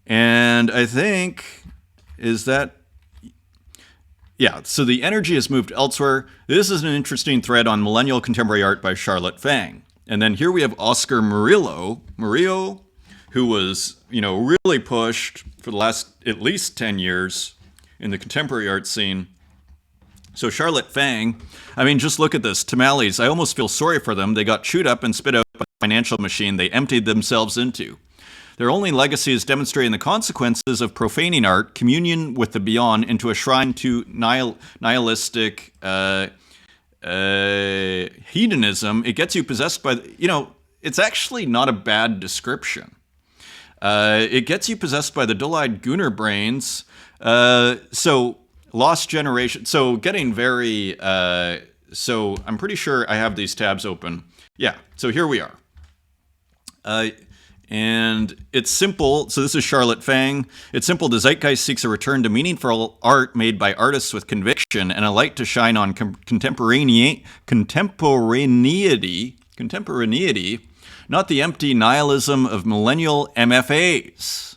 And I think, is that... Yeah, so the energy has moved elsewhere. This is an interesting thread on Millennial Contemporary Art by Charlotte Fang. And then here we have Oscar Murillo, who was, really pushed for the last at least 10 years in the contemporary art scene. So Charlotte Fang, just look at this. Tamales, I almost feel sorry for them. They got chewed up and spit out by the financial machine they emptied themselves into. Their only legacy is demonstrating the consequences of profaning art, communion with the beyond, into a shrine to nihilistic hedonism. It gets you possessed by, it's actually not a bad description. It gets you possessed by the dull-eyed gooner brains. So lost generation. So getting very, so I'm pretty sure I have these tabs open. Yeah, so here we are. And it's simple. So this is Charlotte Fang. It's simple. The zeitgeist seeks a return to meaningful art made by artists with conviction and a light to shine on contemporaneity, not the empty nihilism of millennial MFAs.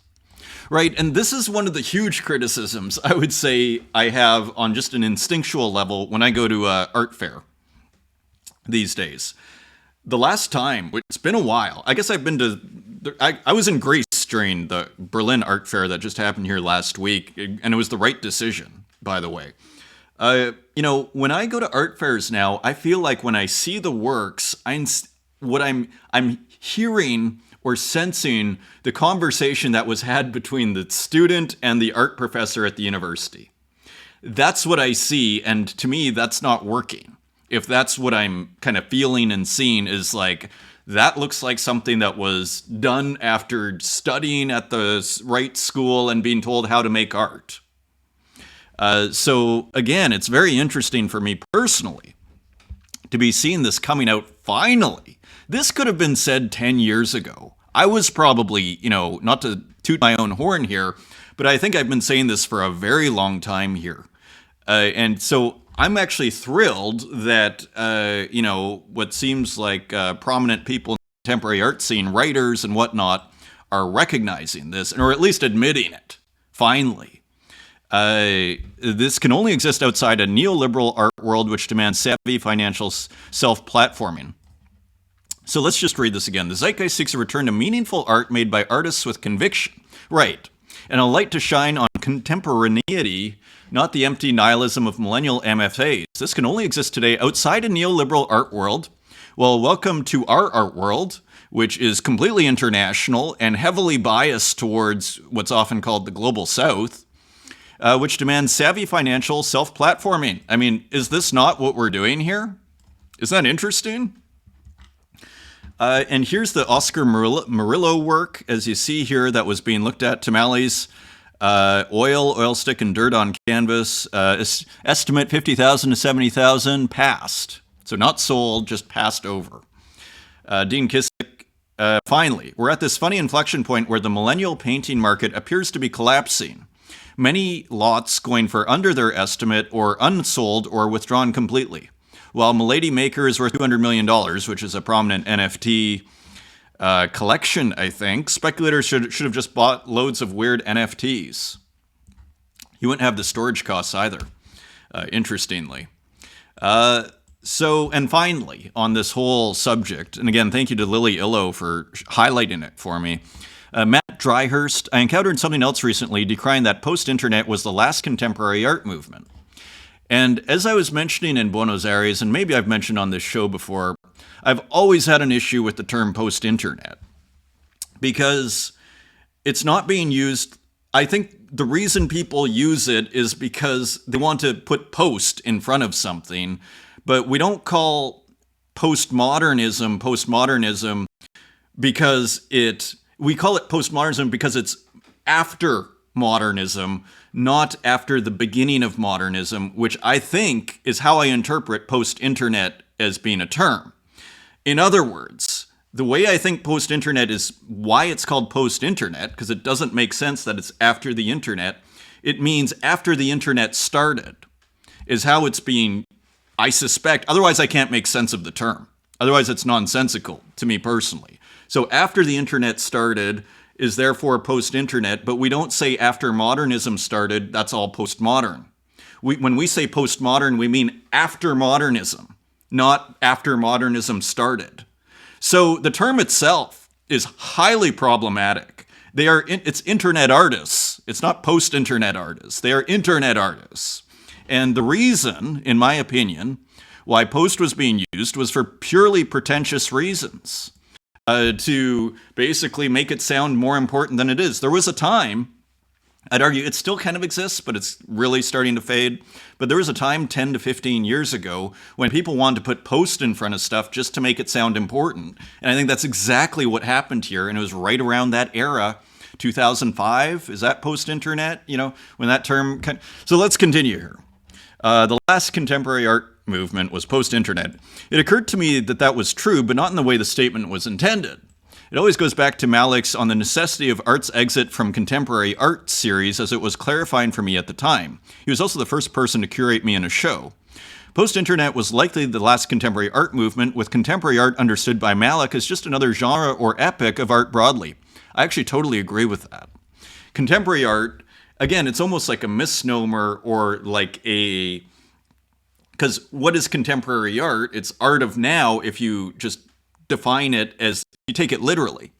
Right, and this is one of the huge criticisms I would say I have on just an instinctual level when I go to an art fair these days. The last time, it's been a while, I guess I've been to, I was in Greece during the Berlin Art Fair that just happened here last week, and it was the right decision, by the way. When I go to art fairs now, I feel like when I see the works, I'm hearing or sensing the conversation that was had between the student and the art professor at the university. That's what I see, and to me, that's not working. If that's what I'm kind of feeling and seeing, is like, that looks like something that was done after studying at the right school and being told how to make art. So again, it's very interesting for me personally to be seeing this coming out finally. This could have been said 10 years ago. I was probably, not to toot my own horn here, but I think I've been saying this for a very long time here. And so I'm actually thrilled that, what seems like prominent people in the contemporary art scene, writers and whatnot, are recognizing this, or at least admitting it, finally. This can only exist outside a neoliberal art world which demands savvy financial self-platforming. So let's just read this again. The zeitgeist seeks a return to meaningful art made by artists with conviction. Right. And a light to shine on contemporaneity, not the empty nihilism of millennial MFAs. This can only exist today outside a neoliberal art world. Well, welcome to our art world, which is completely international and heavily biased towards what's often called the global south, which demands savvy financial self-platforming. Is this not what we're doing here? Is that interesting? And here's the Oscar Murillo work, as you see here, that was being looked at. Tamales, oil stick, and dirt on canvas. Estimate 50,000 to 70,000, passed. So not sold, just passed over. Dean Kissick, finally, we're at this funny inflection point where the millennial painting market appears to be collapsing. Many lots going for under their estimate or unsold or withdrawn completely. While Milady Maker is worth $200 million, which is a prominent NFT collection, I think, speculators should have just bought loads of weird NFTs. You wouldn't have the storage costs either, interestingly. And finally, on this whole subject, and again, thank you to Lily Illo for highlighting it for me, Matt Dryhurst, I encountered something else recently decrying that post-internet was the last contemporary art movement. And as I was mentioning in Buenos Aires, and maybe I've mentioned on this show before, I've always had an issue with the term post-internet because it's not being used. I think the reason people use it is because they want to put post in front of something, but we don't call postmodernism because we call it postmodernism because it's after modernism, not after the beginning of modernism, which I think is how I interpret post-internet as being a term. In other words, the way I think post-internet is why it's called post-internet, because it doesn't make sense that it's after the internet. It means after the internet started, is how it's being I suspect, otherwise I can't make sense of the term. Otherwise it's nonsensical to me personally. So after the internet started is therefore post-internet, but we don't say after modernism started, that's all postmodern. When we say postmodern, we mean after modernism, not after modernism started. So the term itself is highly problematic. It's internet artists. It's not post-internet artists. They are internet artists. And the reason, in my opinion, why post was being used was for purely pretentious reasons. To basically make it sound more important than it is. There was a time, I'd argue it still kind of exists, but it's really starting to fade. But there was a time 10 to 15 years ago when people wanted to put post in front of stuff just to make it sound important. And I think that's exactly what happened here. And it was right around that era, 2005. Is that post-internet? When that term... So let's continue here. The last contemporary art movement was post-internet. It occurred to me that that was true, but not in the way the statement was intended. It always goes back to Malik's On the Necessity of Art's Exit from Contemporary Art series, as it was clarifying for me at the time. He was also the first person to curate me in a show. Post-internet was likely the last contemporary art movement, with contemporary art understood by Malik as just another genre or epoch of art broadly. I actually totally agree with that. Contemporary art, again, it's almost like a misnomer or like a... Because what is contemporary art? It's art of now if you just define it as, you take it literally.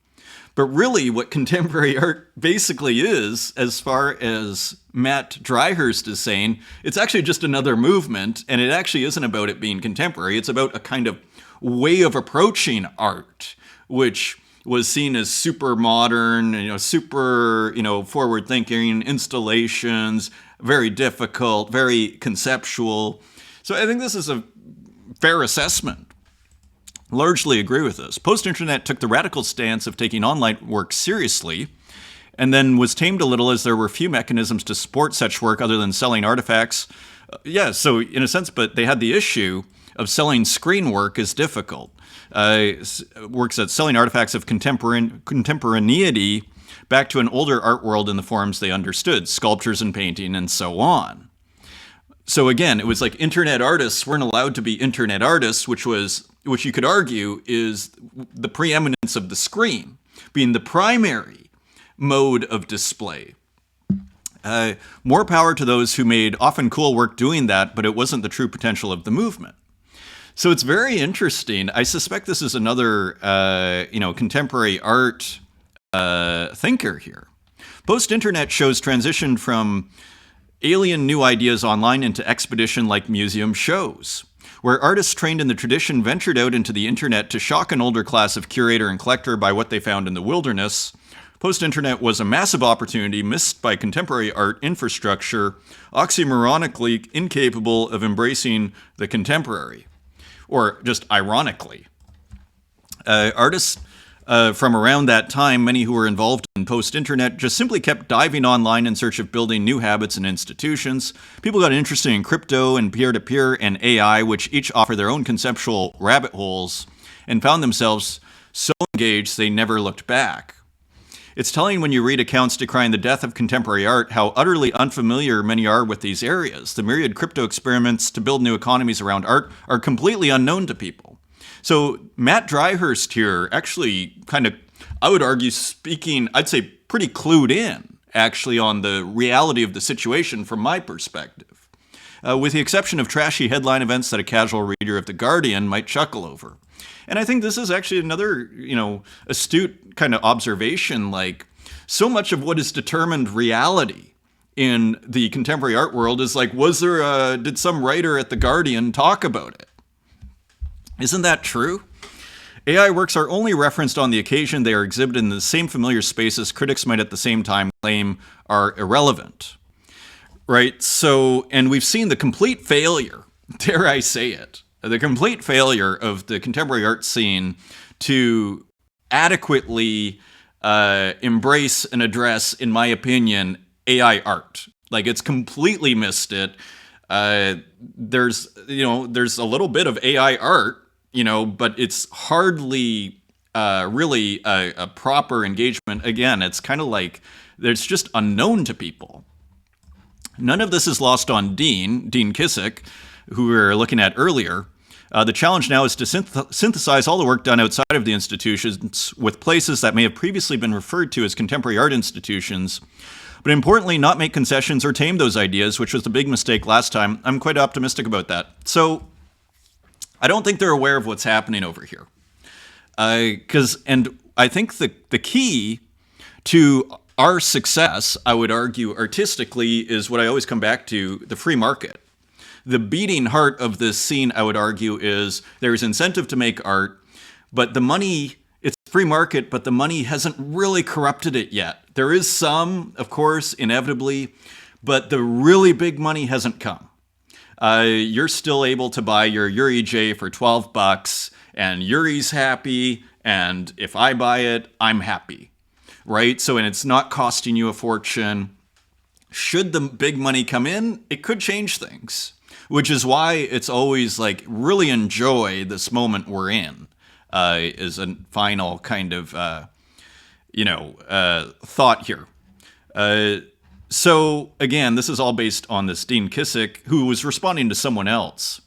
But really what contemporary art basically is, as far as Matt Dryhurst is saying, it's actually just another movement, and it actually isn't about it being contemporary. It's about a kind of way of approaching art, which was seen as super modern, super, forward thinking, installations, very difficult, very conceptual. So I think this is a fair assessment. Largely agree with this. Post-internet took the radical stance of taking online work seriously, and then was tamed a little as there were few mechanisms to support such work other than selling artifacts. So in a sense, but they had the issue of selling screen work is difficult. Works at selling artifacts of contemporaneity back to an older art world in the forms they understood, sculptures and painting and so on. So again, it was like internet artists weren't allowed to be internet artists, which you could argue is the preeminence of the screen being the primary mode of display. More power to those who made often cool work doing that, but it wasn't the true potential of the movement. So it's very interesting. I suspect this is another, contemporary art thinker here. Post-internet shows transitioned from alien new ideas online into expedition-like museum shows, where artists trained in the tradition ventured out into the internet to shock an older class of curator and collector by what they found in the wilderness. Post-internet was a massive opportunity missed by contemporary art infrastructure, oxymoronically incapable of embracing the contemporary. Or just ironically. Artists from around that time, many who were involved in post-internet, just simply kept diving online in search of building new habits and institutions. People got interested in crypto and peer-to-peer and AI, which each offer their own conceptual rabbit holes, and found themselves so engaged they never looked back. It's telling when you read accounts decrying the death of contemporary art how utterly unfamiliar many are with these areas. The myriad crypto experiments to build new economies around art are completely unknown to people. So Matt Dryhurst here actually kind of, I would argue, speaking, I'd say pretty clued in, actually, on the reality of the situation from my perspective. With the exception of trashy headline events that a casual reader of The Guardian might chuckle over. And I think this is actually another, astute kind of observation, like so much of what has determined reality in the contemporary art world is like, did some writer at The Guardian talk about it? Isn't that true? AI works are only referenced on the occasion they are exhibited in the same familiar spaces critics might at the same time claim are irrelevant. Right? So, and we've seen the complete failure, dare I say it, the complete failure of the contemporary art scene to adequately embrace and address, in my opinion, AI art. Like, it's completely missed it. There's a little bit of AI art, but it's hardly really a proper engagement. Again, it's kind of like it's just unknown to people. None of this is lost on Dean Kissick, who we were looking at earlier, the challenge now is to synthesize all the work done outside of the institutions with places that may have previously been referred to as contemporary art institutions, but importantly, not make concessions or tame those ideas, which was the big mistake last time. I'm quite optimistic about that. So I don't think they're aware of what's happening over here. And I think the key to our success, I would argue artistically, is what I always come back to, the free market. The beating heart of this scene, I would argue, is there's incentive to make art, but the money, it's free market, but the money hasn't really corrupted it yet. There is some, of course, inevitably, but the really big money hasn't come. You're still able to buy your Yuri J for $12, and Yuri's happy, and if I buy it, I'm happy, right? So, and it's not costing you a fortune. Should the big money come in, it could change things, which is why it's always like, really enjoy this moment we're in, is a final kind of, thought here. So again, this is all based on this Dean Kissick, who was responding to someone else.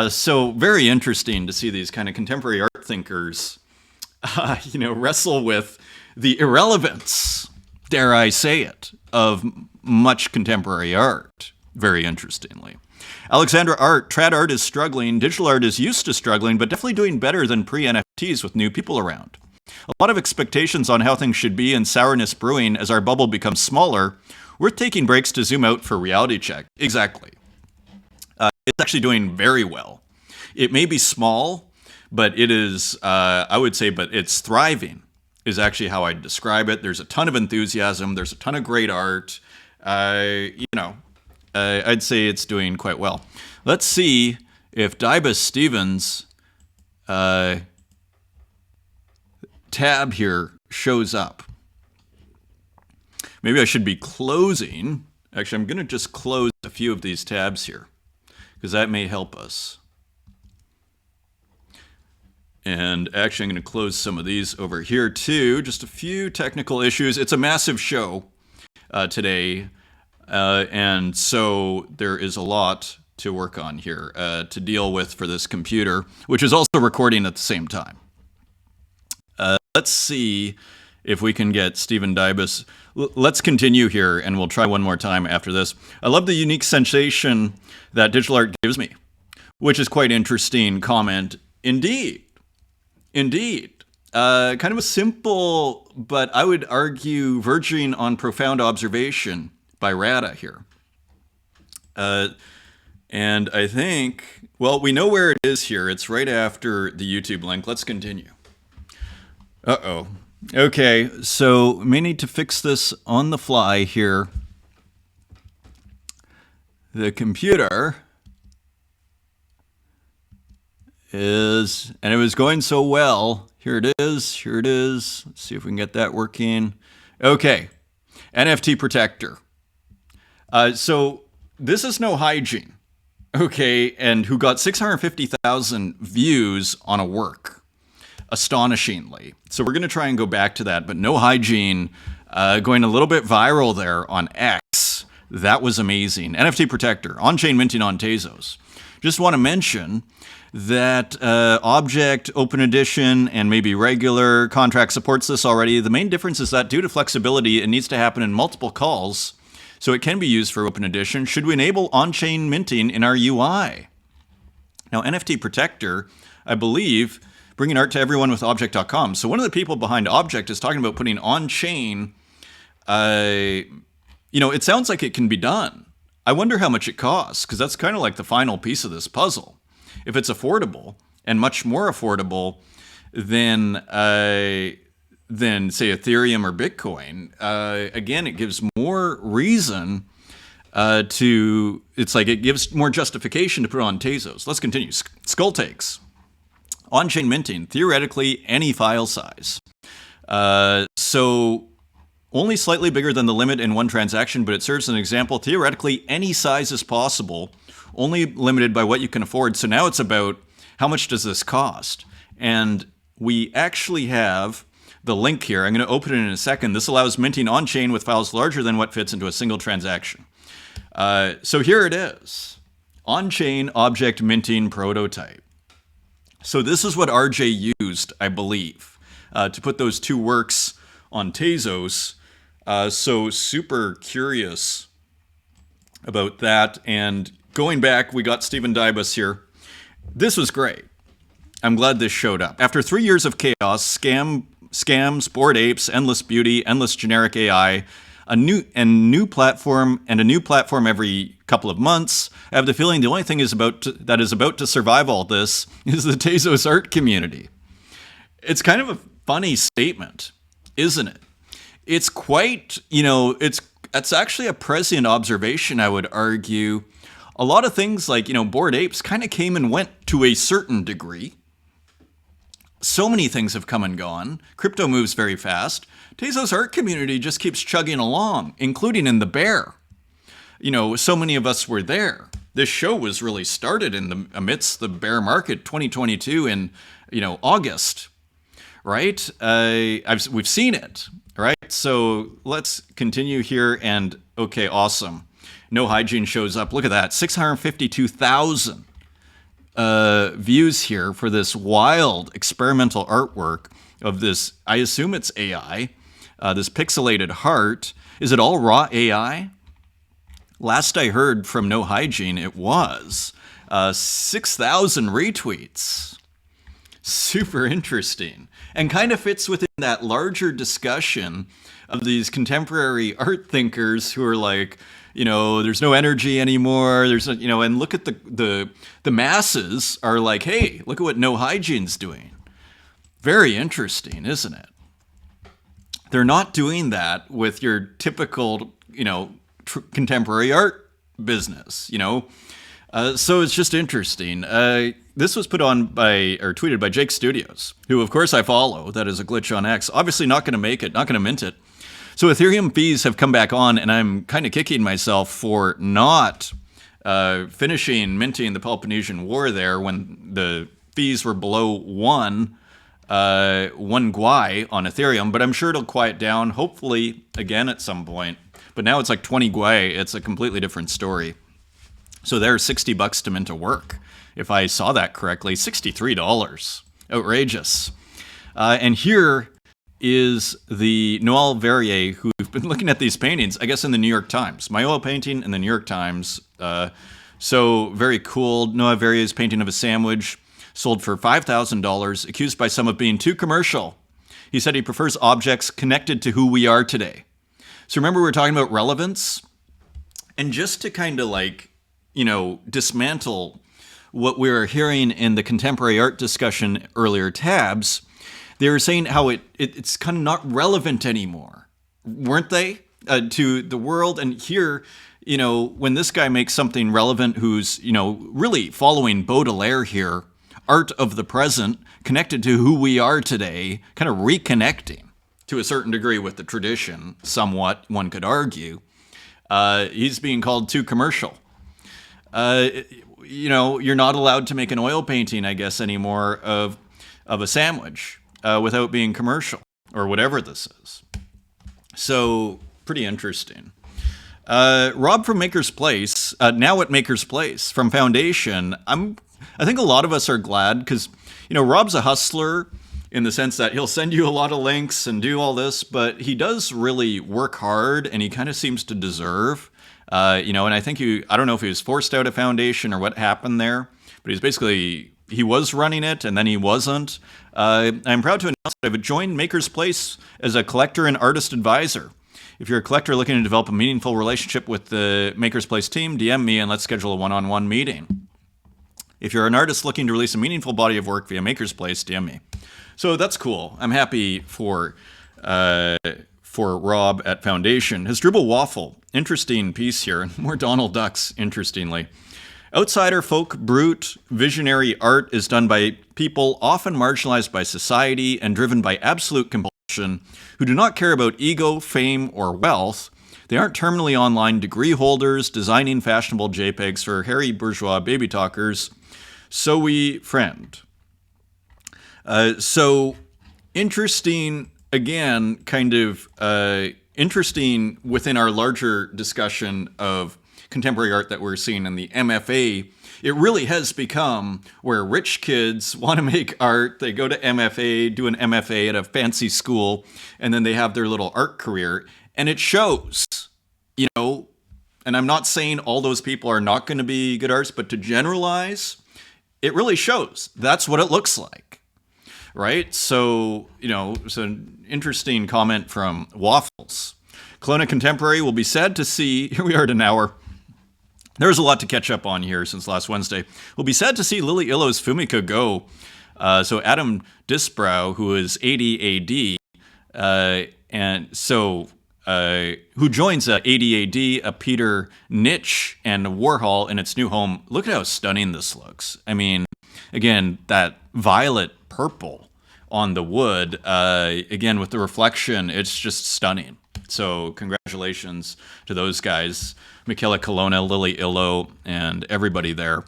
So very interesting to see these kind of contemporary art thinkers, wrestle with the irrelevance, dare I say it, of much contemporary art. Very interestingly. Alexandra Art, trad art is struggling, digital art is used to struggling, but definitely doing better than pre-NFTs with new people around. A lot of expectations on how things should be and sourness brewing as our bubble becomes smaller. Worth taking breaks to zoom out for reality check. Exactly. It's actually doing very well. It may be small, but it is, I would say, but it's thriving is actually how I'd describe it. There's a ton of enthusiasm. There's a ton of great art. I'd say it's doing quite well. Let's see if Dibus Stevens' tab here shows up. Maybe I should be closing. Actually, I'm going to just close a few of these tabs here, because that may help us. And actually, I'm going to close some of these over here too. Just a few technical issues. It's a massive show today. And so there is a lot to work on here to deal with for this computer, which is also recording at the same time. Let's see if we can get Stephen Dibus. Let's continue here, and we'll try one more time after this. I love the unique sensation that digital art gives me, which is quite interesting comment. Indeed. Kind of a simple, but I would argue verging on profound observation by Rada here. And I think, well, we know where it is here. It's right after the YouTube link. Let's continue. Uh-oh. Okay, so may need to fix this on the fly here. The computer is, and it was going so well. Here it is. Let's see if we can get that working. Okay, NFT Protector. So this is no hygiene, okay, and who got 650,000 views on a work, astonishingly. So we're going to try and go back to that, but no hygiene, going a little bit viral there on X. That was amazing. NFT Protector, Onchain minting on Tezos. Just want to mention that Object, Open Edition, and maybe regular contract supports this already. The main difference is that due to flexibility, it needs to happen in multiple calls, so it can be used for Open Edition. Should we enable on-chain minting in our UI? Now, NFT Protector, I believe, bringing art to everyone with Object.com. So one of the people behind Object is talking about putting on-chain. It sounds like it can be done. I wonder how much it costs, because that's kind of like the final piece of this puzzle. If it's affordable, and much more affordable than say, Ethereum or Bitcoin, again, it gives more reason it gives more justification to put on Tezos. Let's continue. Skull takes. On-chain minting, theoretically, any file size. So only slightly bigger than the limit in one transaction, but it serves as an example. Theoretically, any size is possible, only limited by what you can afford. So now it's about how much does this cost? And we actually have the link here. I'm going to open it in a second. This allows minting on-chain with files larger than what fits into a single transaction. So here it is. On-chain object minting prototype. So this is what RJ used, I believe, to put those two works on Tezos. So super curious about that. And going back, we got Stephen Dybus here. This was great. I'm glad this showed up. After 3 years of chaos, scams, bored apes, endless beauty, endless generic AI, a new platform every couple of months, I have the feeling the only thing that is about to survive all this is the Tezos art community. It's kind of a funny statement, isn't it? It's quite, it's actually a prescient observation, I would argue. A lot of things like, Bored Apes kind of came and went to a certain degree. So many things have come and gone. Crypto moves very fast. Tezos art community just keeps chugging along, including in the bear. So many of us were there. This show was really started amidst the bear market 2022 in, August, right? We've seen it, right? So let's continue here. And okay, awesome. No Hygiene shows up. Look at that, 652,000 views here for this wild experimental artwork of this. I assume it's AI. This pixelated heart. Is it all raw AI? Last I heard from No Hygiene, it was 6,000 retweets. Super interesting. And kind of fits within that larger discussion of these contemporary art thinkers who are like, there's no energy anymore. And look at the masses are like, hey, look at what No Hygiene's doing. Very interesting, isn't it? They're not doing that with your typical, contemporary art business, So it's just interesting. This was put on tweeted by Jake Studios, who of course I follow. That is a glitch on X. Obviously not going to make it, not going to mint it. So Ethereum fees have come back on, and I'm kind of kicking myself for not finishing minting the Peloponnesian War there when the fees were below one Gwei on Ethereum. But I'm sure it'll quiet down, hopefully, again at some point. But now it's like 20 Gwei. It's a completely different story. So there's $60 to mint a work. If I saw that correctly, $63. Outrageous. And here is the Noel Verrier, who've been looking at these paintings, I guess in the New York Times. My oil painting in the New York Times. So very cool. Noel Verrier's painting of a sandwich sold for $5,000, accused by some of being too commercial. He said he prefers objects connected to who we are today. So remember we were talking about relevance? And just to kind of dismantle what we were hearing in the contemporary art discussion earlier tabs, they were saying how it's kind of not relevant anymore, weren't they, to the world? And here, when this guy makes something relevant who's, really following Baudelaire here, art of the present, connected to who we are today, kind of reconnecting to a certain degree with the tradition, somewhat, one could argue, he's being called too commercial. You're not allowed to make an oil painting, I guess, anymore of a sandwich without being commercial or whatever this is. So pretty interesting. Rob from Maker's Place, now at Maker's Place from Foundation. I think a lot of us are glad because, Rob's a hustler in the sense that he'll send you a lot of links and do all this, but he does really work hard and he kind of seems to deserve. And I think I don't know if he was forced out of Foundation or what happened there, but he was running it and then he wasn't. I'm proud to announce that I've joined Maker's Place as a collector and artist advisor. If you're a collector looking to develop a meaningful relationship with the Maker's Place team, DM me and let's schedule a one-on-one meeting. If you're an artist looking to release a meaningful body of work via Maker's Place, DM me. So that's cool. I'm happy for Rob at Foundation. His Dribble Waffle, interesting piece here. More Donald Ducks, interestingly. Outsider, folk, brute, visionary art is done by people often marginalized by society and driven by absolute compulsion who do not care about ego, fame, or wealth. They aren't terminally online degree holders designing fashionable JPEGs for hairy bourgeois baby talkers. So we friend. So interesting, again, kind of interesting within our larger discussion of contemporary art that we're seeing in the MFA, it really has become where rich kids want to make art. They go to MFA, do an MFA at a fancy school, and then they have their little art career. And it shows, you know, and I'm not saying all those people are not going to be good artists, but to generalize, it really shows. That's what it looks like, right? So, you know, it's an interesting comment from Waffles. Kelowna Contemporary will be sad to see, here we are at an hour. There's a lot to catch up on here since last Wednesday. We'll be sad to see Lily Illo's Fumika go. So Adam Disbrow, who is 80 AD, and so who joins 80 AD, Peter Nitsch, and Warhol in its new home. Look at how stunning this looks. I mean, again, that violet purple on the wood, again, with the reflection, it's just stunning. So congratulations to those guys, Michaela Kelowna, Lily Illo, and everybody there.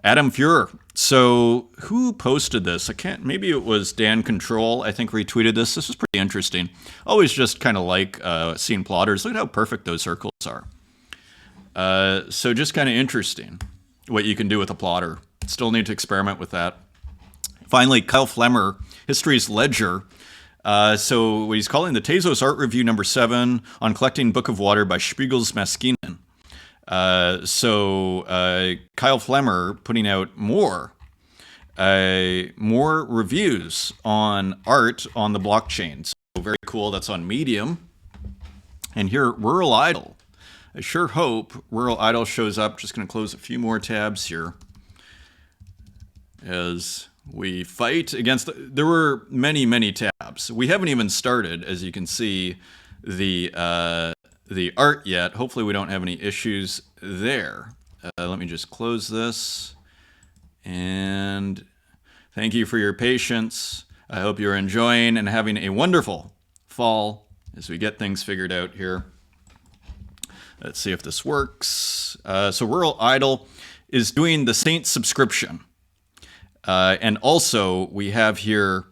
Adam Fuhrer. So who posted this? Maybe it was Dan Control, I think, retweeted this. This is pretty interesting. Always just kind of like seeing plotters. Look at how perfect those circles are. So just kind of interesting what you can do with a plotter. Still need to experiment with that. Finally, Kyle Flemmer, History's Ledger. So what he's calling the Tezos Art Review number 7 on Collecting Book of Water by Spiegel's Maskinen. So Kyle Flemmer putting out more reviews on art on the blockchain. So very cool. That's on Medium. And here, Rural Idol. I sure hope Rural Idol shows up. Just going to close a few more tabs here as we fight against. There were many, many tabs. We haven't even started, as you can see, the art yet. Hopefully we don't have any issues there. Let me just close this. And thank you for your patience. I hope you're enjoying and having a wonderful fall as we get things figured out here. Let's see if this works. So Rural Idol is doing the Saint subscription. And also we have here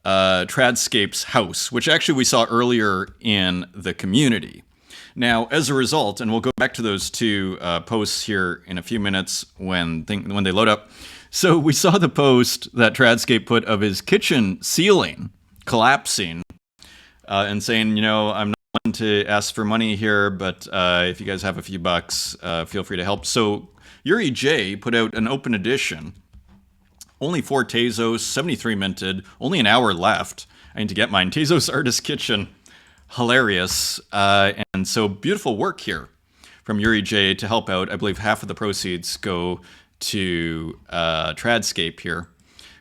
Tradscape's House, which actually we saw earlier in the community. Now, as a result, and we'll go back to those two posts here in a few minutes when they load up. So we saw the post that Tradscape put of his kitchen ceiling collapsing and saying, you know, I'm not one to ask for money here, but if you guys have a few bucks, feel free to help. So Yuri J put out an open edition. Only 4 Tezos, 73 minted, only an hour left. I need to get mine. Tezos Artist Kitchen. Hilarious. And so beautiful work here from Yuri J to help out. I believe half of the proceeds go to Tradscape here,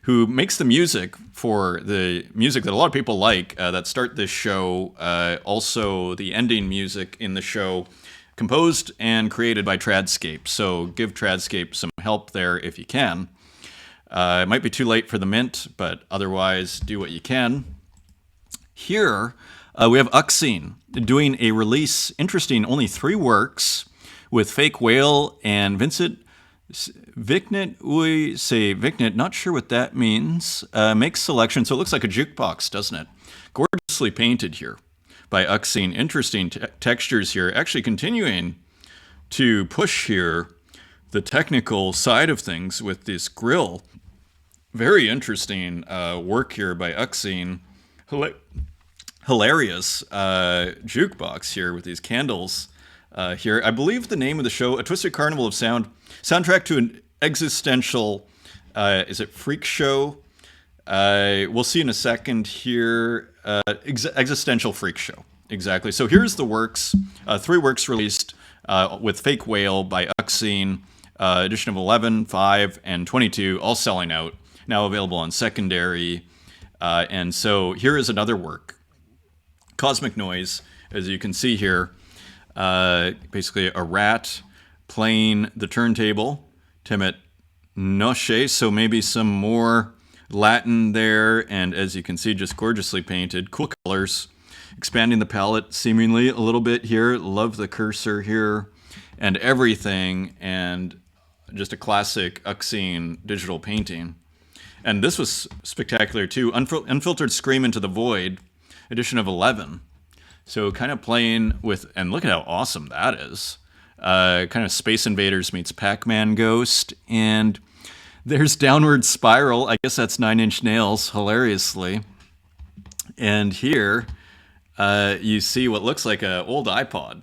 who makes the music for the music that a lot of people like that start this show. Also the ending music in the show, composed and created by Tradscape. So give Tradscape some help there if you can. It might be too late for the mint, but otherwise do what you can. Here, we have Uxine doing a release, interesting, only 3 works with Fake Whale and Vincent Vignit, not sure what that means. Makes selection, so it looks like a jukebox, doesn't it? Gorgeously painted here by Uxine. Interesting textures here. Actually continuing to push here the technical side of things with this grill. Very interesting work here by Uxine. Hilarious jukebox here with these candles here. I believe the name of the show, A Twisted Carnival of Sound, soundtrack to an existential, is it freak show? We'll see in a second here. Existential freak show. Exactly. So here's the works. 3 works released with Fake Whale by Uxine, edition of 11, 5, and 22, all selling out. Now available on secondary. And so here is another work. Cosmic Noise, as you can see here. Basically a rat playing the turntable. Temet Noche, so maybe some more Latin there. And as you can see, just gorgeously painted. Cool colors. Expanding the palette seemingly a little bit here. Love the cursor here and everything. And just a classic Uxine digital painting. And this was spectacular too. Unfiltered Scream into the Void, edition of 11. So kind of playing with, and look at how awesome that is. kind of Space Invaders meets Pac-Man Ghost. And there's Downward Spiral. I guess that's Nine Inch Nails, hilariously. And here you see what looks like an old iPod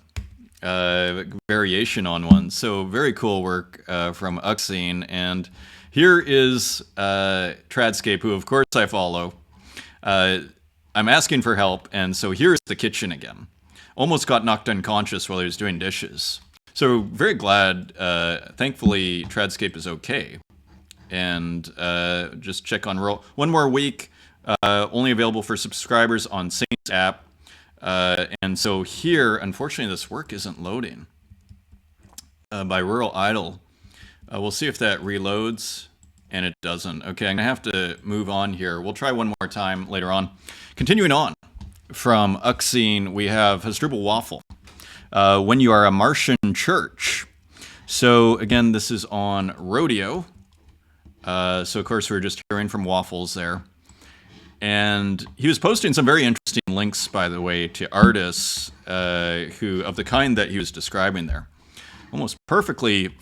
variation on one. So very cool work from Onchain. And here is Tradscape, who of course I follow. I'm asking for help, and so here's the kitchen again. Almost got knocked unconscious while he was doing dishes. So very glad, thankfully, Tradscape is okay. And just check on roll. One more week, only available for subscribers on Saints app. And so here, unfortunately, this work isn't loading by Rural Idol. We'll see if that reloads, and it doesn't. Okay, I'm going to have to move on here. We'll try one more time later on. Continuing on from Onchain, we have Hasdrubal Waffle. When You Are a Martian Church. So again, this is on Rodeo. So of course, we were just hearing from Waffles there. And he was posting some very interesting links, by the way, to artists who of the kind that he was describing there. Almost perfectly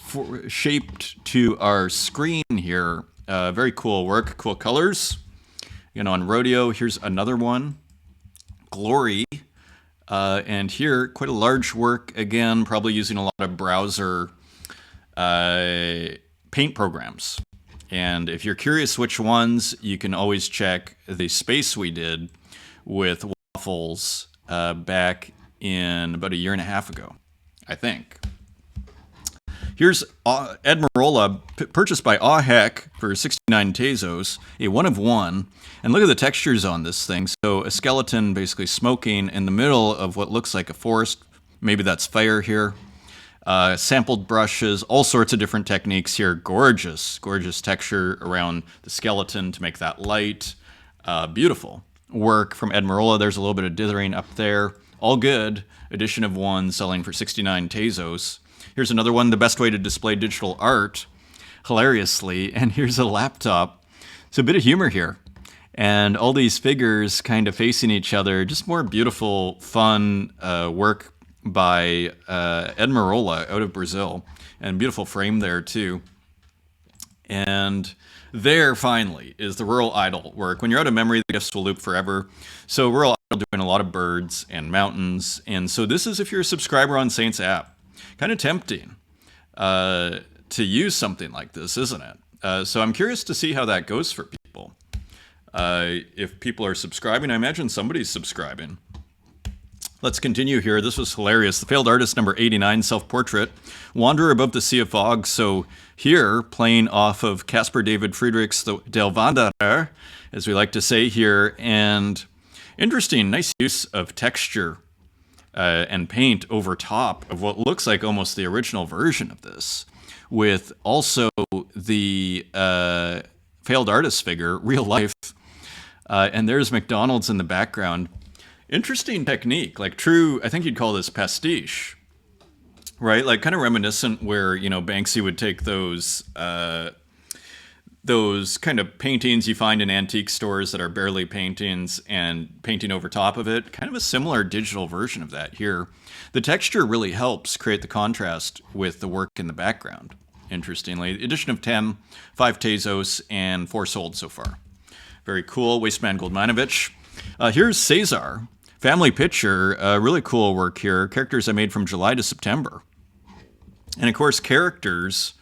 shaped to our screen here. Very cool work, cool colors. You know, on Rodeo, here's another one, Glory. And here, quite a large work, again, probably using a lot of browser paint programs. And if you're curious which ones, you can always check the space we did with Waffles back in about a year and a half ago, I think. Here's Ed Marola, purchased by Heck for 69 Tezos, a 1 of 1. And look at the textures on this thing. So a skeleton basically smoking in the middle of what looks like a forest. Maybe that's fire here. Sampled brushes, all sorts of different techniques here. Gorgeous, gorgeous texture around the skeleton to make that light. Beautiful work from Ed Marola. There's a little bit of dithering up there. All good. Edition of 1 selling for 69 Tezos. Here's another one, the best way to display digital art, hilariously. And here's a laptop. So a bit of humor here. And all these figures kind of facing each other. Just more beautiful, fun work by Ed Marola out of Brazil. And beautiful frame there, too. And there, finally, is the Rural Idol work. When you're out of memory, the gifts will loop forever. So Rural Idol doing a lot of birds and mountains. And so this is if you're a subscriber on Saints app. Kind of tempting to use something like this, isn't it? So I'm curious to see how that goes for people. If people are subscribing, I imagine somebody's subscribing. Let's continue here. This was hilarious. The Failed Artist number 89, Self-Portrait. Wanderer Above the Sea of Fog. So here, playing off of Caspar David Friedrich's Der Wanderer, as we like to say here. And interesting, nice use of texture and paint over top of what looks like almost the original version of this, with also the failed artist figure, real life, and there's McDonald's in the background. Interesting technique, like true, I think you'd call this pastiche, right? Like kind of reminiscent where, you know, Banksy would take those kind of paintings you find in antique stores that are barely paintings and painting over top of it. Kind of a similar digital version of that here. The texture really helps create the contrast with the work in the background, interestingly. Edition of 10, 5 Tezos, and 4 sold so far. Very cool. Wasteman Goldmanovich. Here's Cesar. Family picture. Really cool work here. Characters I made from July to September. And of course, characters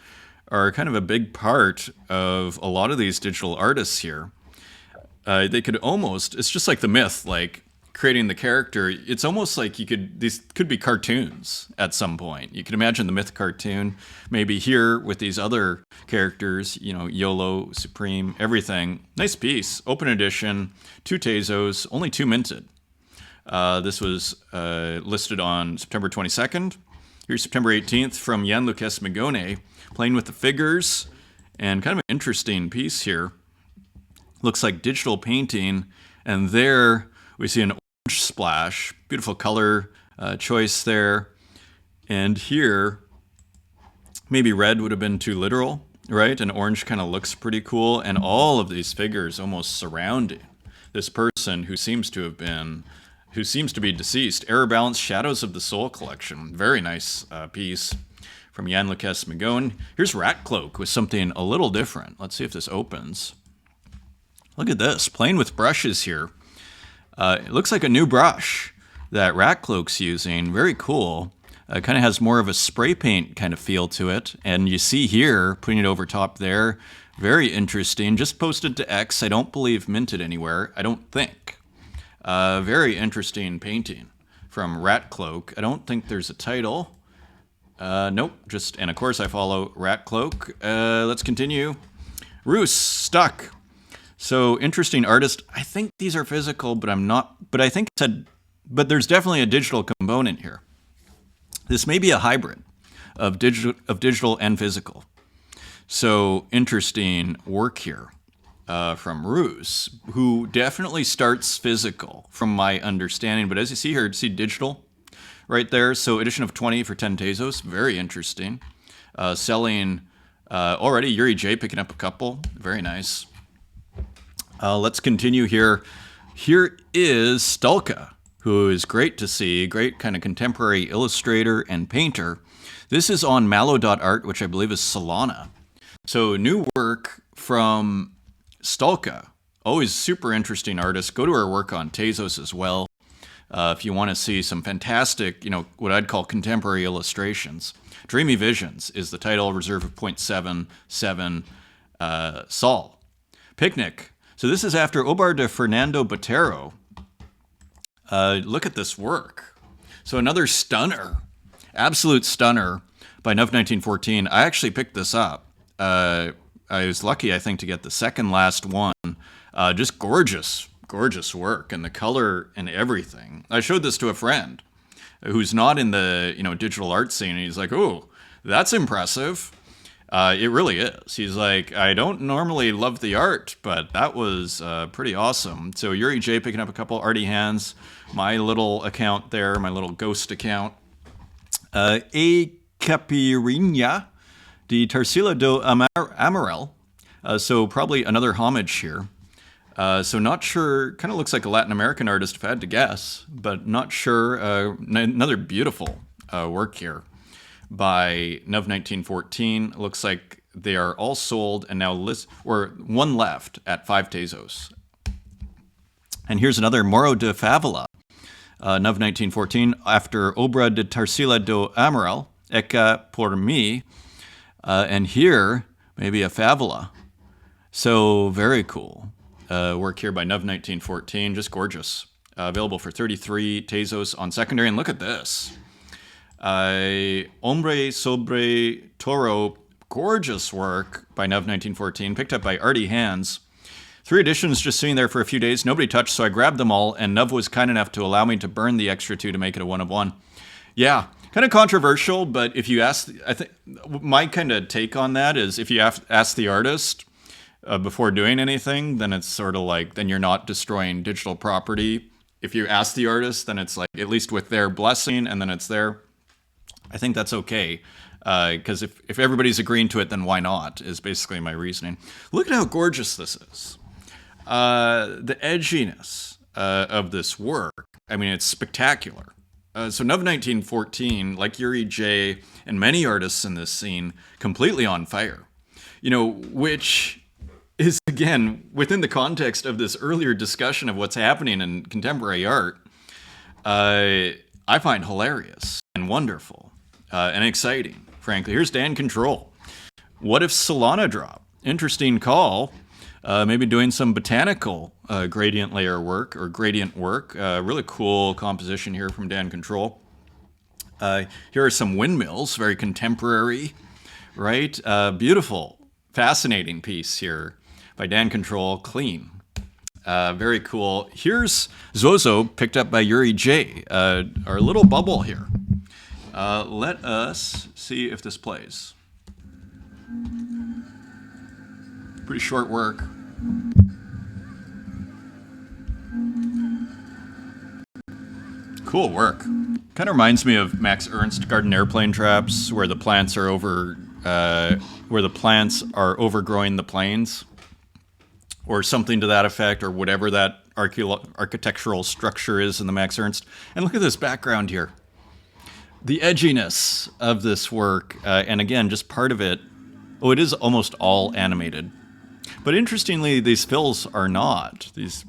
are kind of a big part of a lot of these digital artists here. They could almost, it's just like the myth, like creating the character. It's almost like these could be cartoons at some point. You could imagine the myth cartoon, maybe here with these other characters, you know, YOLO, Supreme, everything. Nice piece, open edition, 2 Tezos, only 2 minted. This was listed on September 22nd. Here's September 18th from Jan Lucas Migone, playing with the figures, and kind of an interesting piece here. Looks like digital painting, and there we see an orange splash. Beautiful color choice there. And here, maybe red would have been too literal, right? And orange kind of looks pretty cool, and all of these figures almost surrounding this person who seems to be deceased. Error Balance, Shadows of the Soul collection. Very nice piece. from Jan Lucas Magone. Here's Rat Cloak with something a little different. Let's see if this opens. Look at this, playing with brushes here. It looks like a new brush that Rat Cloak's using. Very cool. Kind of has more of a spray paint kind of feel to it. And you see here, putting it over top there, very interesting. Just posted to X. I don't believe minted anywhere. I don't think. Very interesting painting from Rat Cloak. I don't think there's a title. Nope. Just, and of course I follow Rat Cloak. Let's continue. Roos, Stuck. So interesting artist. I think these are physical, but I'm not. But I think it said. But there's definitely a digital component here. This may be a hybrid of digital and physical. So interesting work here from Roos, who definitely starts physical from my understanding. But as you see here, see digital right there. So edition of 20 for 10 Tezos. Very interesting. Selling already. Yuri J picking up a couple. Very nice. Let's continue here. Here is Stulka, who is great to see, great kind of contemporary illustrator and painter. This is on Mallow.art, which I believe is Solana. So new work from Stulka, always super interesting artist. Go to her work on Tezos as well. If you want to see some fantastic, what I'd call contemporary illustrations. Dreamy Visions is the title, reserve of 0.77 Sol. Picnic. So this is after Obar de Fernando Botero. Look at this work. So another stunner, absolute stunner by Nuv 1914. I actually picked this up. I was lucky, I think, to get the second last one. Just gorgeous, gorgeous work, and the color and everything. I showed this to a friend who's not in the digital art scene, and he's like, "Oh, that's impressive." It really is. He's like, I don't normally love the art, but that was pretty awesome. So Yuri J picking up a couple arty hands. My little account there, my little ghost account. A Capirinha de Tarsila do Amarel. So probably another homage here. So not sure, kind of looks like a Latin American artist if I had to guess, but not sure. Another beautiful work here by Nuv 1914. Looks like they are all sold and now one left at 5 Tezos. And here's another Moro de Favela, Nuv 1914, after Obra de Tarsila do Amaral, Eka por mi, and here, maybe a favela. So very cool. Work here by Nuv 1914, just gorgeous. Available for 33 Tezos on secondary, and look at this. Hombre sobre Toro, gorgeous work by Nuv 1914, picked up by Arty Hands. 3 editions just sitting there for a few days, nobody touched, so I grabbed them all, and Nuv was kind enough to allow me to burn the extra 2 to make it a 1 of 1. Yeah, kind of controversial, but if you ask, I think my kind of take on that is if you ask the artist before doing anything, then it's sort of like, then you're not destroying digital property. If you ask the artist, then it's like, at least with their blessing, and then it's there. I think that's okay, because if everybody's agreeing to it, then why not, is basically my reasoning. Look at how gorgeous this is. The edginess of this work, I mean, it's spectacular. So Nuv 1914, like Yuri J and many artists in this scene, completely on fire. Which is, again, within the context of this earlier discussion of what's happening in contemporary art, I find hilarious and wonderful. And exciting, frankly. Here's Dan Control. What if Solana drop? Interesting call. Maybe doing some botanical gradient layer work or gradient work. Really cool composition here from Dan Control. Here are some windmills, very contemporary, right? Beautiful, fascinating piece here by Dan Control, clean. Very cool. Here's Zozo, picked up by Yuri J. Our little bubble here. Let us see if this plays. Pretty short work. Cool work. Kind of reminds me of Max Ernst Garden Airplane Traps, where the plants are overgrowing the planes, or something to that effect, or whatever that architectural structure is in the Max Ernst. And look at this background here. The edginess of this work, and again, just part of it, oh, it is almost all animated. But interestingly, these fills are not. These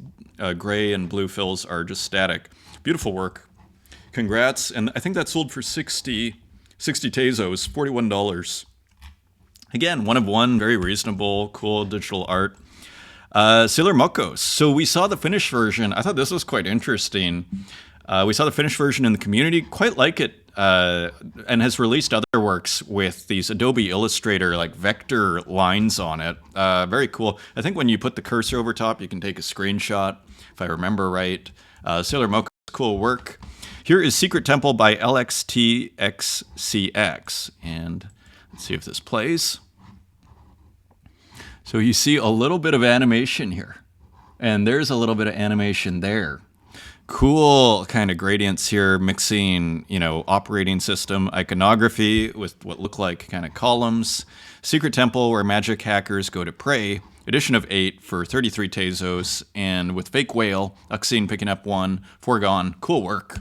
gray and blue fills are just static. Beautiful work. Congrats. And I think that sold for 60 Tezos, $41. Again, one of one, very reasonable, cool digital art. Sailor Mokos. So we saw the finished version. I thought this was quite interesting. We saw the finished version in the community, quite like it, and has released other works with these Adobe Illustrator like vector lines on it. Very cool. I think when you put the cursor over top, you can take a screenshot, if I remember right. Sailor Mokos, cool work. Here is Secret Temple by LXTXCX, and let's see if this plays. So you see a little bit of animation here, and there's a little bit of animation there. Cool kind of gradients here, mixing, operating system iconography with what look like kind of columns. Secret Temple, where magic hackers go to pray. Edition of 8 for 33 Tezos, and with Fake Whale, Uxine picking up 1, Foregone. Cool work.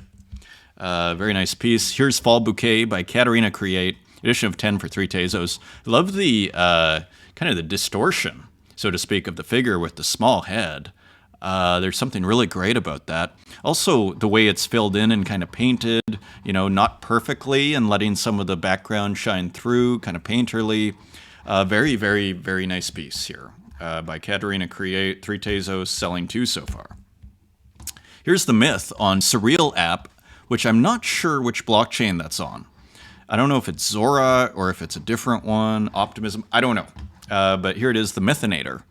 Very nice piece. Here's Fall Bouquet by Katarina Create. Edition of 10 for 3 Tezos. Love the kind of the distortion, so to speak, of the figure with the small head. There's something really great about that. Also, the way it's filled in and kind of painted, not perfectly, and letting some of the background shine through, kind of painterly. Very, very, very nice piece here by Katarina Create. 3 Tezos, selling 2 so far. Here's the Myth on Surreal app, which I'm not sure which blockchain that's on. I don't know if it's Zora or if it's a different one, Optimism, I don't know. But here it is, the Mythinator.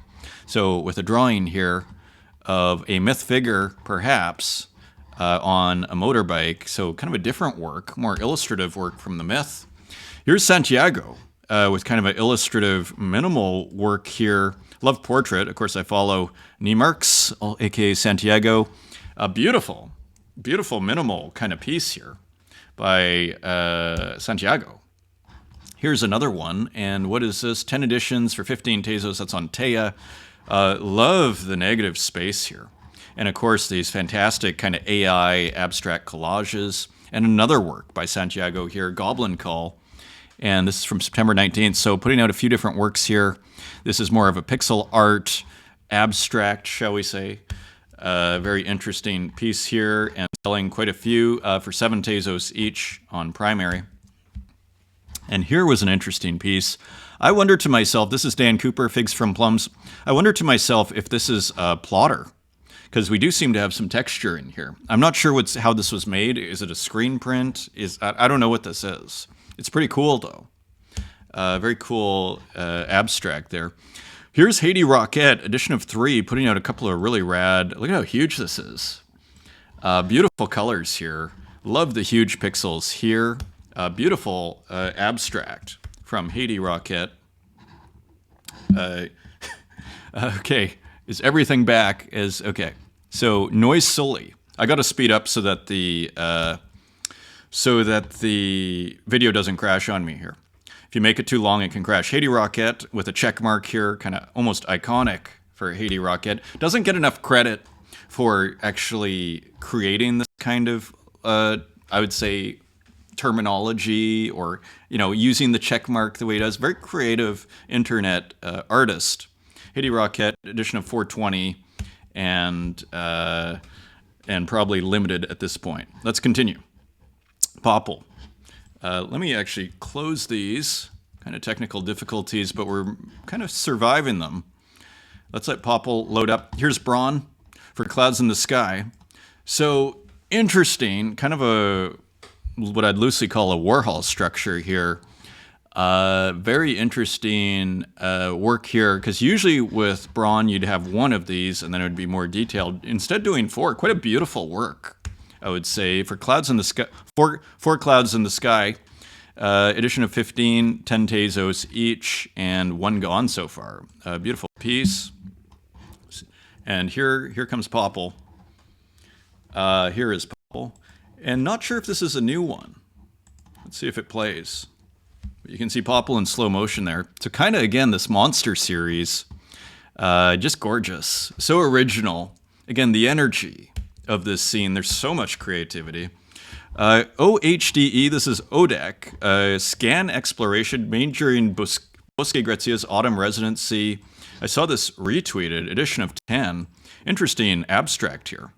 So with a drawing here of a myth figure, perhaps, on a motorbike. So kind of a different work, more illustrative work from the myth. Here's Santiago with kind of an illustrative minimal work here. Love portrait. Of course, I follow Nemarks, aka Santiago. Beautiful, beautiful minimal kind of piece here by Santiago. Here's another one. And what is this? 10 editions for 15 Tezos. That's on Teia. Love the negative space here. And of course, these fantastic kind of AI abstract collages. And another work by Santiago here, Goblin Call. And this is from September 19th. So putting out a few different works here. This is more of a pixel art, abstract, shall we say. Very interesting piece here. And selling quite a few for 7 Tezos each on primary. And here was an interesting piece. I wonder to myself, this is Dan Cooper, Figs from Plums. I wonder to myself if this is a plotter, because we do seem to have some texture in here. I'm not sure how this was made. Is it a screen print? I don't know what this is. It's pretty cool, though. Very cool abstract there. Here's Haiti Rocket, edition of 3, putting out a couple of really rad. Look at how huge this is. Beautiful colors here. Love the huge pixels here. Beautiful abstract from Haiti Rocket. Okay, is everything back? Okay. So Noise Sully. I got to speed up so that the video doesn't crash on me here. If you make it too long, it can crash. Haiti Rocket with a check mark here, kind of almost iconic for Haiti Rocket. Doesn't get enough credit for actually creating this kind of, I would say, terminology, or using the check mark the way it does. Very creative internet artist. Haiti Rocket, edition of 420, and probably limited at this point. Let's continue. Popple. Let me actually close these. Kind of technical difficulties, but we're kind of surviving them. Let's let Popple load up. Here's Brawn for Clouds in the Sky. So interesting, kind of what I'd loosely call a Warhol structure here. Very interesting work here, because usually with Brawn you'd have one of these and then it would be more detailed. Instead doing 4, quite a beautiful work, I would say, for Clouds in the Sky. 4 Clouds in the Sky, edition of 15, 10 Tezos each, and 1 gone so far. Beautiful piece. And here comes Popple. Here is Popple. And not sure if this is a new one. Let's see if it plays. You can see Popple in slow motion there. So kind of, again, this monster series. Just gorgeous. So original. Again, the energy of this scene. There's so much creativity. OHDE, this is ODEC, Scan Exploration, majoring Bosque Grazia's Autumn Residency. I saw this retweeted, edition of 10. Interesting abstract here,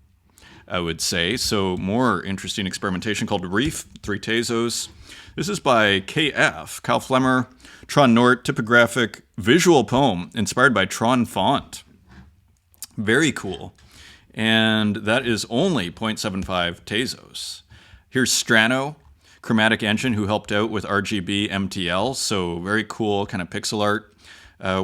I would say. So more interesting experimentation called Reef, 3 Tezos. This is by KF, Kyle Flemmer, Tron Nort, typographic visual poem inspired by Tron font. Very cool. And that is only 0.75 Tezos. Here's Strano, Chromatic Engine, who helped out with RGB MTL. So very cool kind of pixel art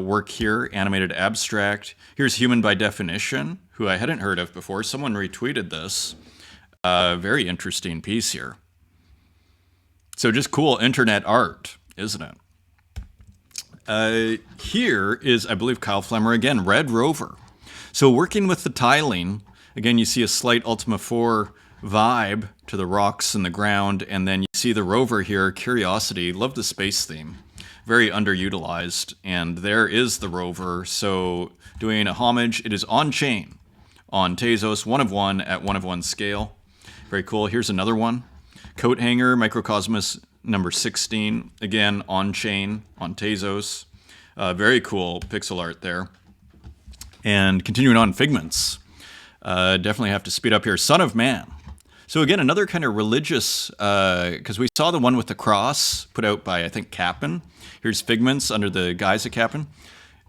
work here, animated abstract. Here's Human by Definition, who I hadn't heard of before. Someone retweeted this. Very interesting piece here. So just cool internet art, isn't it? Here is, I believe, Kyle Flemmer again, Red Rover. So working with the tiling, again, you see a slight Ultima 4 vibe to the rocks and the ground, and then you see the rover here, Curiosity. Love the space theme. Very underutilized, and there is the rover. So doing a homage, it is Onchain on Tezos, 1 of 1 at 1 of 1 scale. Very cool. Here's another one. Coat hanger, Microcosmos number 16. Again, Onchain on Tezos. Very cool pixel art there. And continuing on, Figments. Definitely have to speed up here. Son of Man. So again, another kind of religious, because we saw the one with the cross put out by, I think, Capin. Here's Figments under the guise of Capin.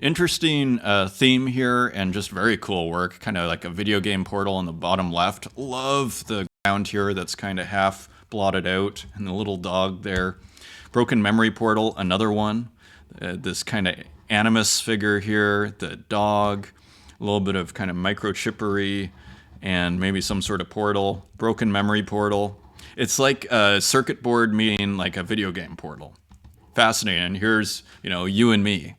Interesting theme here and just very cool work. Kind of like a video game portal on the bottom left. Love the ground here that's kind of half blotted out, and the little dog there. Broken Memory Portal, another one. This kind of animus figure here, the dog, a little bit of kind of microchippery, and maybe some sort of portal. Broken Memory Portal. It's like a circuit board meeting like a video game portal. Fascinating. Here's, you and me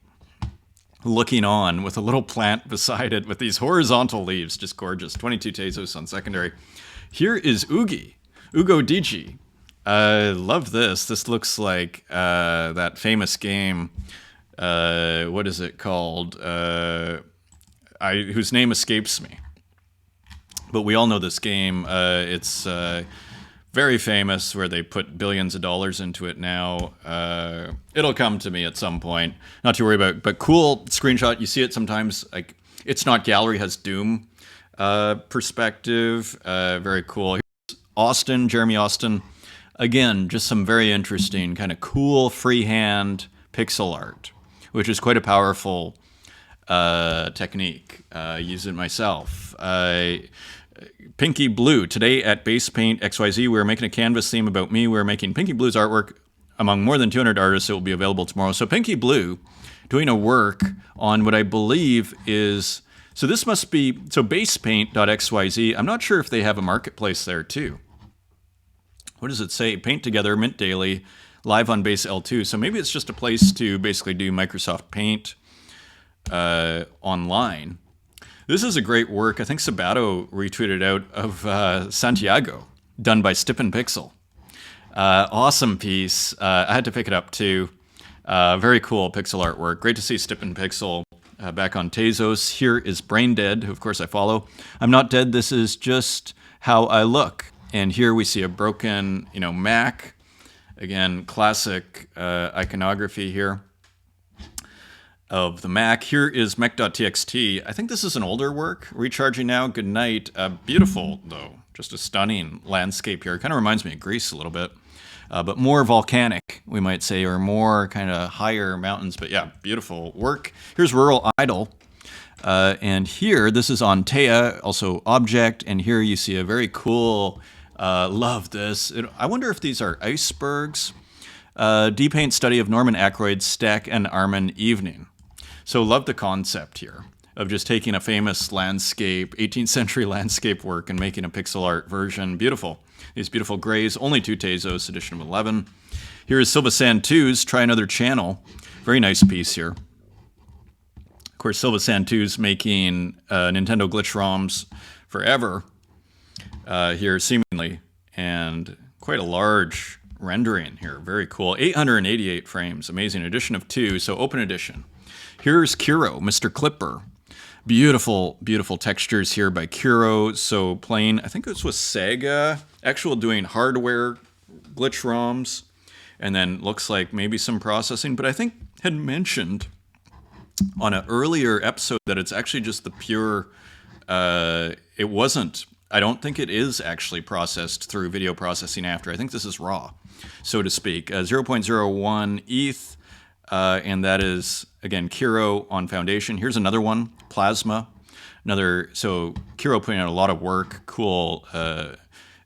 looking on with a little plant beside it with these horizontal leaves. Just gorgeous. 22 Tezos on secondary. Here is Oogie. Ugo Digi. I love this. This looks like that famous game. What is it called? Whose name escapes me. But we all know this game. It's very famous, where they put billions of dollars into it now. It'll come to me at some point. Not to worry about. But cool screenshot. You see it sometimes. Like, It's Not Gallery has Doom perspective. Very cool. Austin, Jeremy Austin. Again, just some very interesting, kind of cool freehand pixel art, which is quite a powerful technique. Use it myself. Pinky Blue. Today at Base Paint XYZ, we were making a canvas theme about me. We were making Pinky Blue's artwork among more than 200 artists. It will be available tomorrow. So Pinky Blue doing a work on what I believe is... So this must be... So basepaint.xyz. I'm not sure if they have a marketplace there too. What does it say? Paint Together, Mint Daily, live on Base L2. So maybe it's just a place to basically do Microsoft Paint online. This is a great work. I think Sabato retweeted out of Santiago, done by Stippen Pixel. Awesome piece. I had to pick it up too. Very cool pixel artwork. Great to see Stippen Pixel back on Tezos. Here is Brain Dead, who of course I follow. I'm not dead. This is just how I look. And here we see a broken, Mac. Again, classic iconography here of the Mac. Here is mech.txt. I think this is an older work. Recharging now. Good night. Beautiful, though. Just a stunning landscape here. Kind of reminds me of Greece a little bit. But more volcanic, we might say, or more kind of higher mountains. But yeah, beautiful work. Here's Rural Idol. And here, this is on Tea, also Object. And here you see a very cool... love this. I wonder if these are icebergs. D-Paint study of Norman Ackroyd's Stack and Armin Evening. So love the concept here of just taking a famous landscape, 18th century landscape work and making a pixel art version. Beautiful. These beautiful grays. Only 2 Tezos, edition of 11. Here is Silva Santu's Try Another Channel. Very nice piece here. Of course, Silva Santu's making Nintendo glitch ROMs forever. Here, seemingly, and quite a large rendering here. Very cool. 888 frames. Amazing. Edition of 2, so open edition. Here's Kiro, Mr. Clipper. Beautiful, beautiful textures here by Kuro. So playing, I think it was with Sega, actual doing hardware glitch ROMs, and then looks like maybe some processing. But I think had mentioned on an earlier episode that it's actually just the pure, it wasn't, I don't think it is actually processed through video processing after. I think this is raw, so to speak. 0.01 ETH, and that is, again, Kuro on Foundation. Here's another one, Plasma. So Kuro putting out a lot of work, cool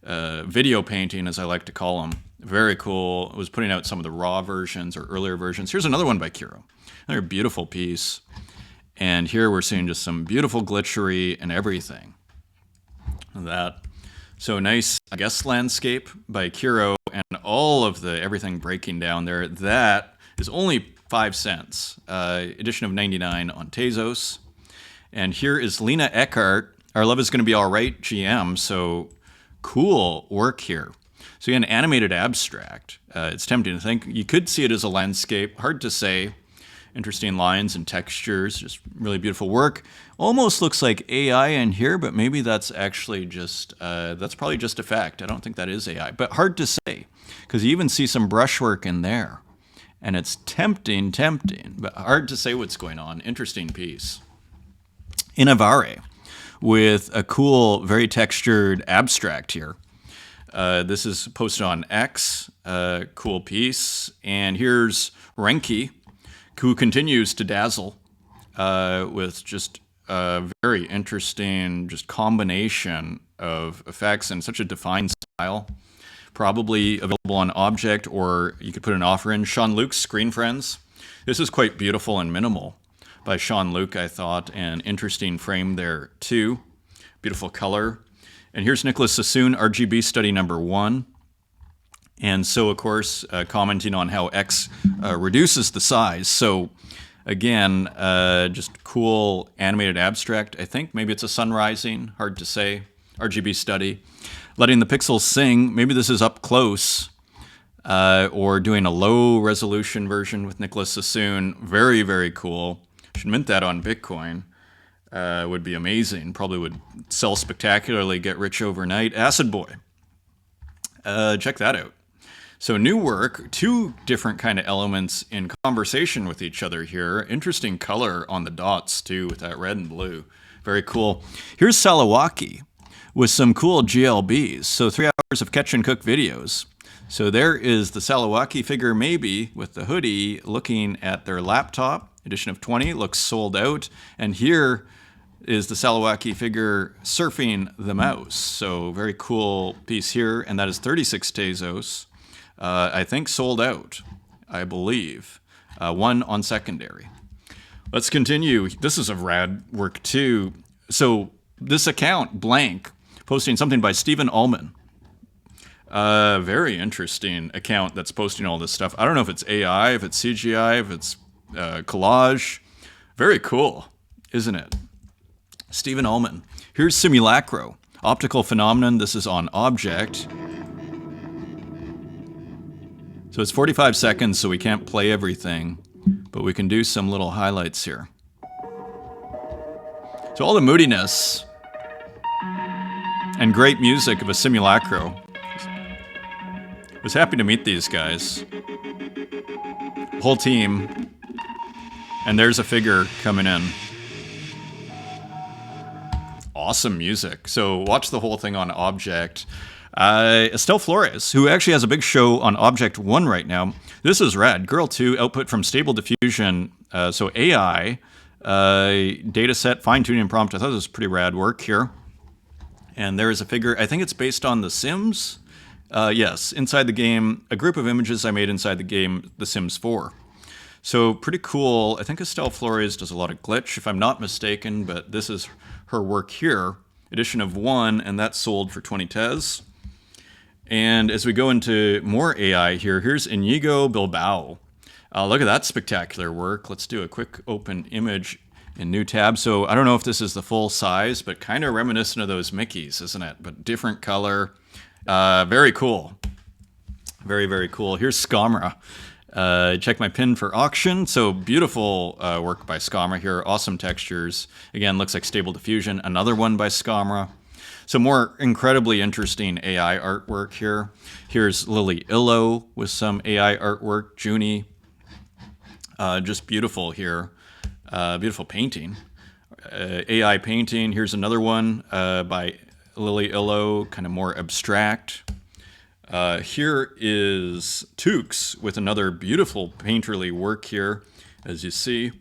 video painting, as I like to call them. Very cool. It was putting out some of the raw versions or earlier versions. Here's another one by Kuro. Another beautiful piece. And here we're seeing just some beautiful glitchery and everything. So nice, I guess, landscape by Kuro, and all of the everything breaking down there. That is only 5 cents. Edition of 99 on Tezos. And here is Lena Eckhart. Our Love Is Gonna Be Alright GM. So cool work here. So again, animated abstract. It's tempting to think. You could see it as a landscape. Hard to say. Interesting lines and textures. Just really beautiful work. Almost looks like AI in here, but maybe that's actually just, that's probably just effect. I don't think that is AI. But hard to say, because you even see some brushwork in there. And it's tempting, but hard to say what's going on. Interesting piece. Inavare, with a cool, very textured abstract here. This is posted on X, cool piece. And here's Renki, who continues to dazzle with just a very interesting just combination of effects and such a defined style. Probably available on Object, or you could put an offer in. Sean Luke's Screen Friends. This is quite beautiful and minimal by Sean Luke, I thought, and interesting frame there too. Beautiful color. And here's Nicholas Sassoon, RGB study number 1. And so, of course, commenting on how X reduces the size. So, again, just cool animated abstract. I think maybe it's a sun rising, hard to say. RGB study. Letting the pixels sing. Maybe this is up close. Or doing a low resolution version with Nicholas Sassoon. Very, very cool. Should mint that on Bitcoin. Would be amazing. Probably would sell spectacularly, get rich overnight. Acid Boy. Check that out. So new work, 2 different kind of elements in conversation with each other here. Interesting color on the dots too, with that red and blue. Very cool. Here's Salawaki with some cool GLBs. So 3 hours of catch and cook videos. So there is the Salawaki figure, maybe with the hoodie, looking at their laptop. Edition of 20 looks sold out. And here is the Salawaki figure surfing the mouse. So very cool piece here. And that is 36 Tezos. I think sold out, I believe. 1 on secondary. Let's continue. This is a rad work too. So this account, Blank, posting something by Stephen Ullman. Very interesting account that's posting all this stuff. I don't know if it's AI, if it's CGI, if it's collage. Very cool, isn't it? Stephen Ullman. Here's Simulacro, optical phenomenon. This is on Object. So it's 45 seconds, so we can't play everything, but we can do some little highlights here. So all the moodiness and great music of a Simulacro. Was happy to meet these guys. Whole team. And there's a figure coming in. Awesome music. So watch the whole thing on Object. Estelle Flores, who actually has a big show on Object 1 right now. This is rad. Girl 2, output from Stable Diffusion. So AI, data set, fine-tuning prompt. I thought this was pretty rad work here. And there is a figure, I think it's based on The Sims. Yes, inside the game, a group of images I made inside the game, The Sims 4. So pretty cool. I think Estelle Flores does a lot of glitch, if I'm not mistaken, but this is her work here. Edition of 1, and that's sold for 20 Tez. And as we go into more AI here, here's Inigo Bilbao. Look at that spectacular work. Let's do a quick open image in new tab. So I don't know if this is the full size, but kind of reminiscent of those Mickeys, isn't it? But different color. Very cool. Very, very cool. Here's Scamra. Check my pin for auction. So beautiful work by Scamra here. Awesome textures. Again, looks like Stable Diffusion. Another one by Scamra. So more incredibly interesting AI artwork here. Here's Lily Illo with some AI artwork. Junie. Just beautiful here. Beautiful painting. AI painting. Here's another one by Lily Illo, kind of more abstract. Here is Tukes with another beautiful painterly work here, as you see.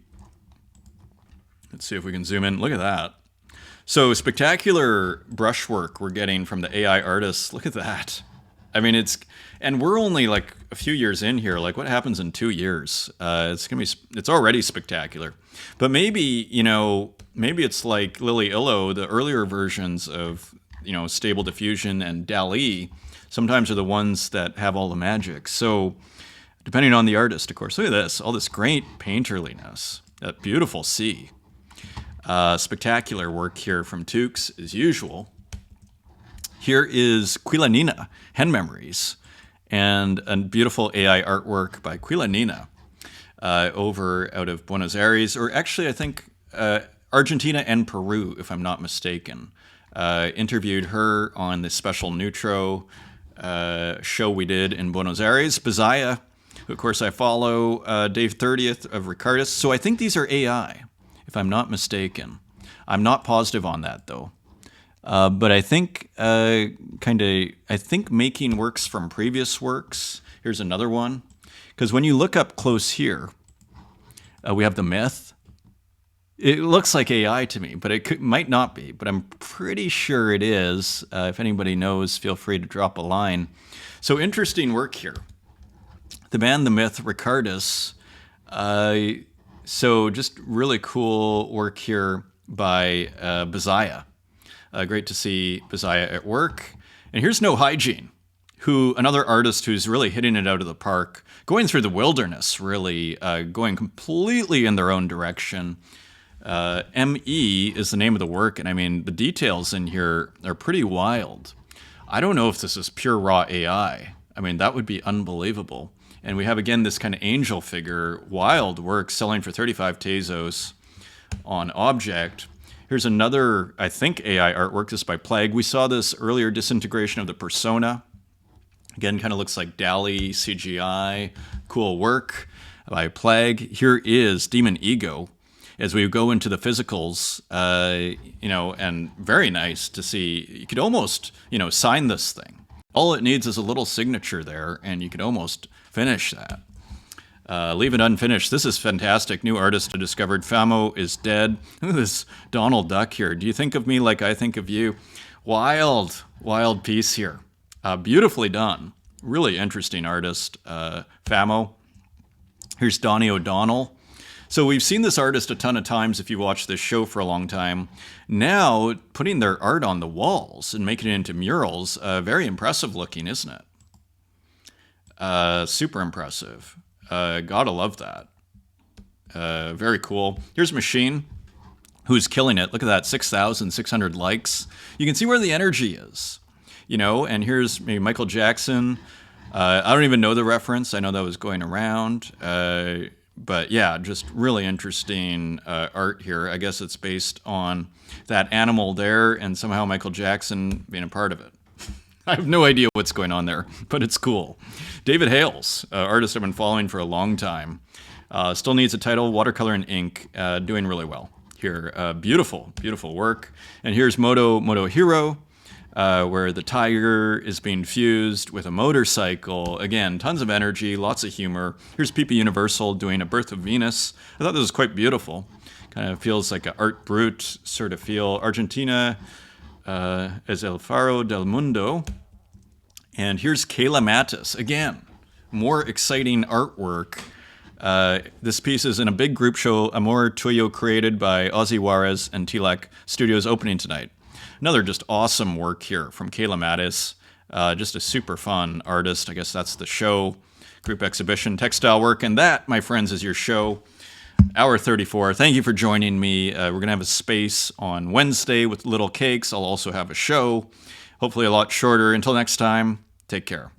Let's see if we can zoom in. Look at that. So spectacular brushwork we're getting from the AI artists. Look at that. I mean, and we're only like a few years in here. Like, what happens in 2 years? It's already spectacular. But maybe it's like Lily Illo, the earlier versions of, Stable Diffusion and DALL-E sometimes are the ones that have all the magic. So depending on the artist, of course. Look at this, all this great painterliness, that beautiful sea. Spectacular work here from Tukes, as usual. Here is Quilanina, Hen Memories, and a beautiful AI artwork by Quilanina over out of Buenos Aires, or actually I think Argentina and Peru, if I'm not mistaken. Interviewed her on the special Neutro show we did in Buenos Aires. Bazaya, who of course I follow, Dave 30th of Ricardus. So I think these are AI, if I'm not mistaken. I'm not positive on that though. But I think making works from previous works. Here's another one. Because when you look up close here, we have the myth. It looks like AI to me, but it might not be. But I'm pretty sure it is. If anybody knows, feel free to drop a line. So interesting work here. The man, the myth, Ricardus. So just really cool work here by Bazaya. Great to see Bazaya at work. And here's No Hygiene, another artist who's really hitting it out of the park, going through the wilderness, really going completely in their own direction. ME is the name of the work, and I mean, the details in here are pretty wild. I don't know if this is pure raw AI. I mean, that would be unbelievable. And we have, again, this kind of angel figure, wild work, selling for 35 Tezos on Object. Here's another, I think, AI artwork. This is by Plague. We saw this earlier, Disintegration of the Persona. Again, kind of looks like DALL-E, CGI. Cool work by Plague. Here is Demon Ego. As we go into the physicals, and very nice to see. You could almost, sign this thing. All it needs is a little signature there, and you could almost finish that. Leave it unfinished. This is fantastic. New artist I discovered. Famo is dead. Look at this Donald Duck here. Do you think of me like I think of you? Wild piece here. Beautifully done. Really interesting artist. Famo. Here's Donnie O'Donnell. So we've seen this artist a ton of times if you watch this show for a long time. Now, putting their art on the walls and making it into murals, very impressive looking, isn't it? Super impressive. Gotta love that. Very cool. Here's Machine, who's killing it. Look at that, 6,600 likes. You can see where the energy is, and here's maybe Michael Jackson. I don't even know the reference. I know that was going around. But yeah, just really interesting art here. I guess it's based on that animal there and somehow Michael Jackson being a part of it. I have no idea what's going on there, but it's cool. David Hales, artist I've been following for a long time. Still needs a title, watercolor and ink, doing really well here. Beautiful work. And here's Moto Hero, where the tiger is being fused with a motorcycle. Again, tons of energy, lots of humor. Here's PP Universal doing A Birth of Venus. I thought this was quite beautiful. Kind of feels like an art brut sort of feel. Argentina as El Faro del Mundo. And here's Kayla Mattis. Again, more exciting artwork. This piece is in a big group show, Amor Tuyo, created by Ozzy Juarez and Tilak Studios, opening tonight. Another just awesome work here from Kayla Mattis. Just a super fun artist. I guess that's the show. Group exhibition, textile work. And that, my friends, is your show. Hour 34. Thank you for joining me. We're going to have a space on Wednesday with little cakes. I'll also have a show. Hopefully a lot shorter. Until next time, take care.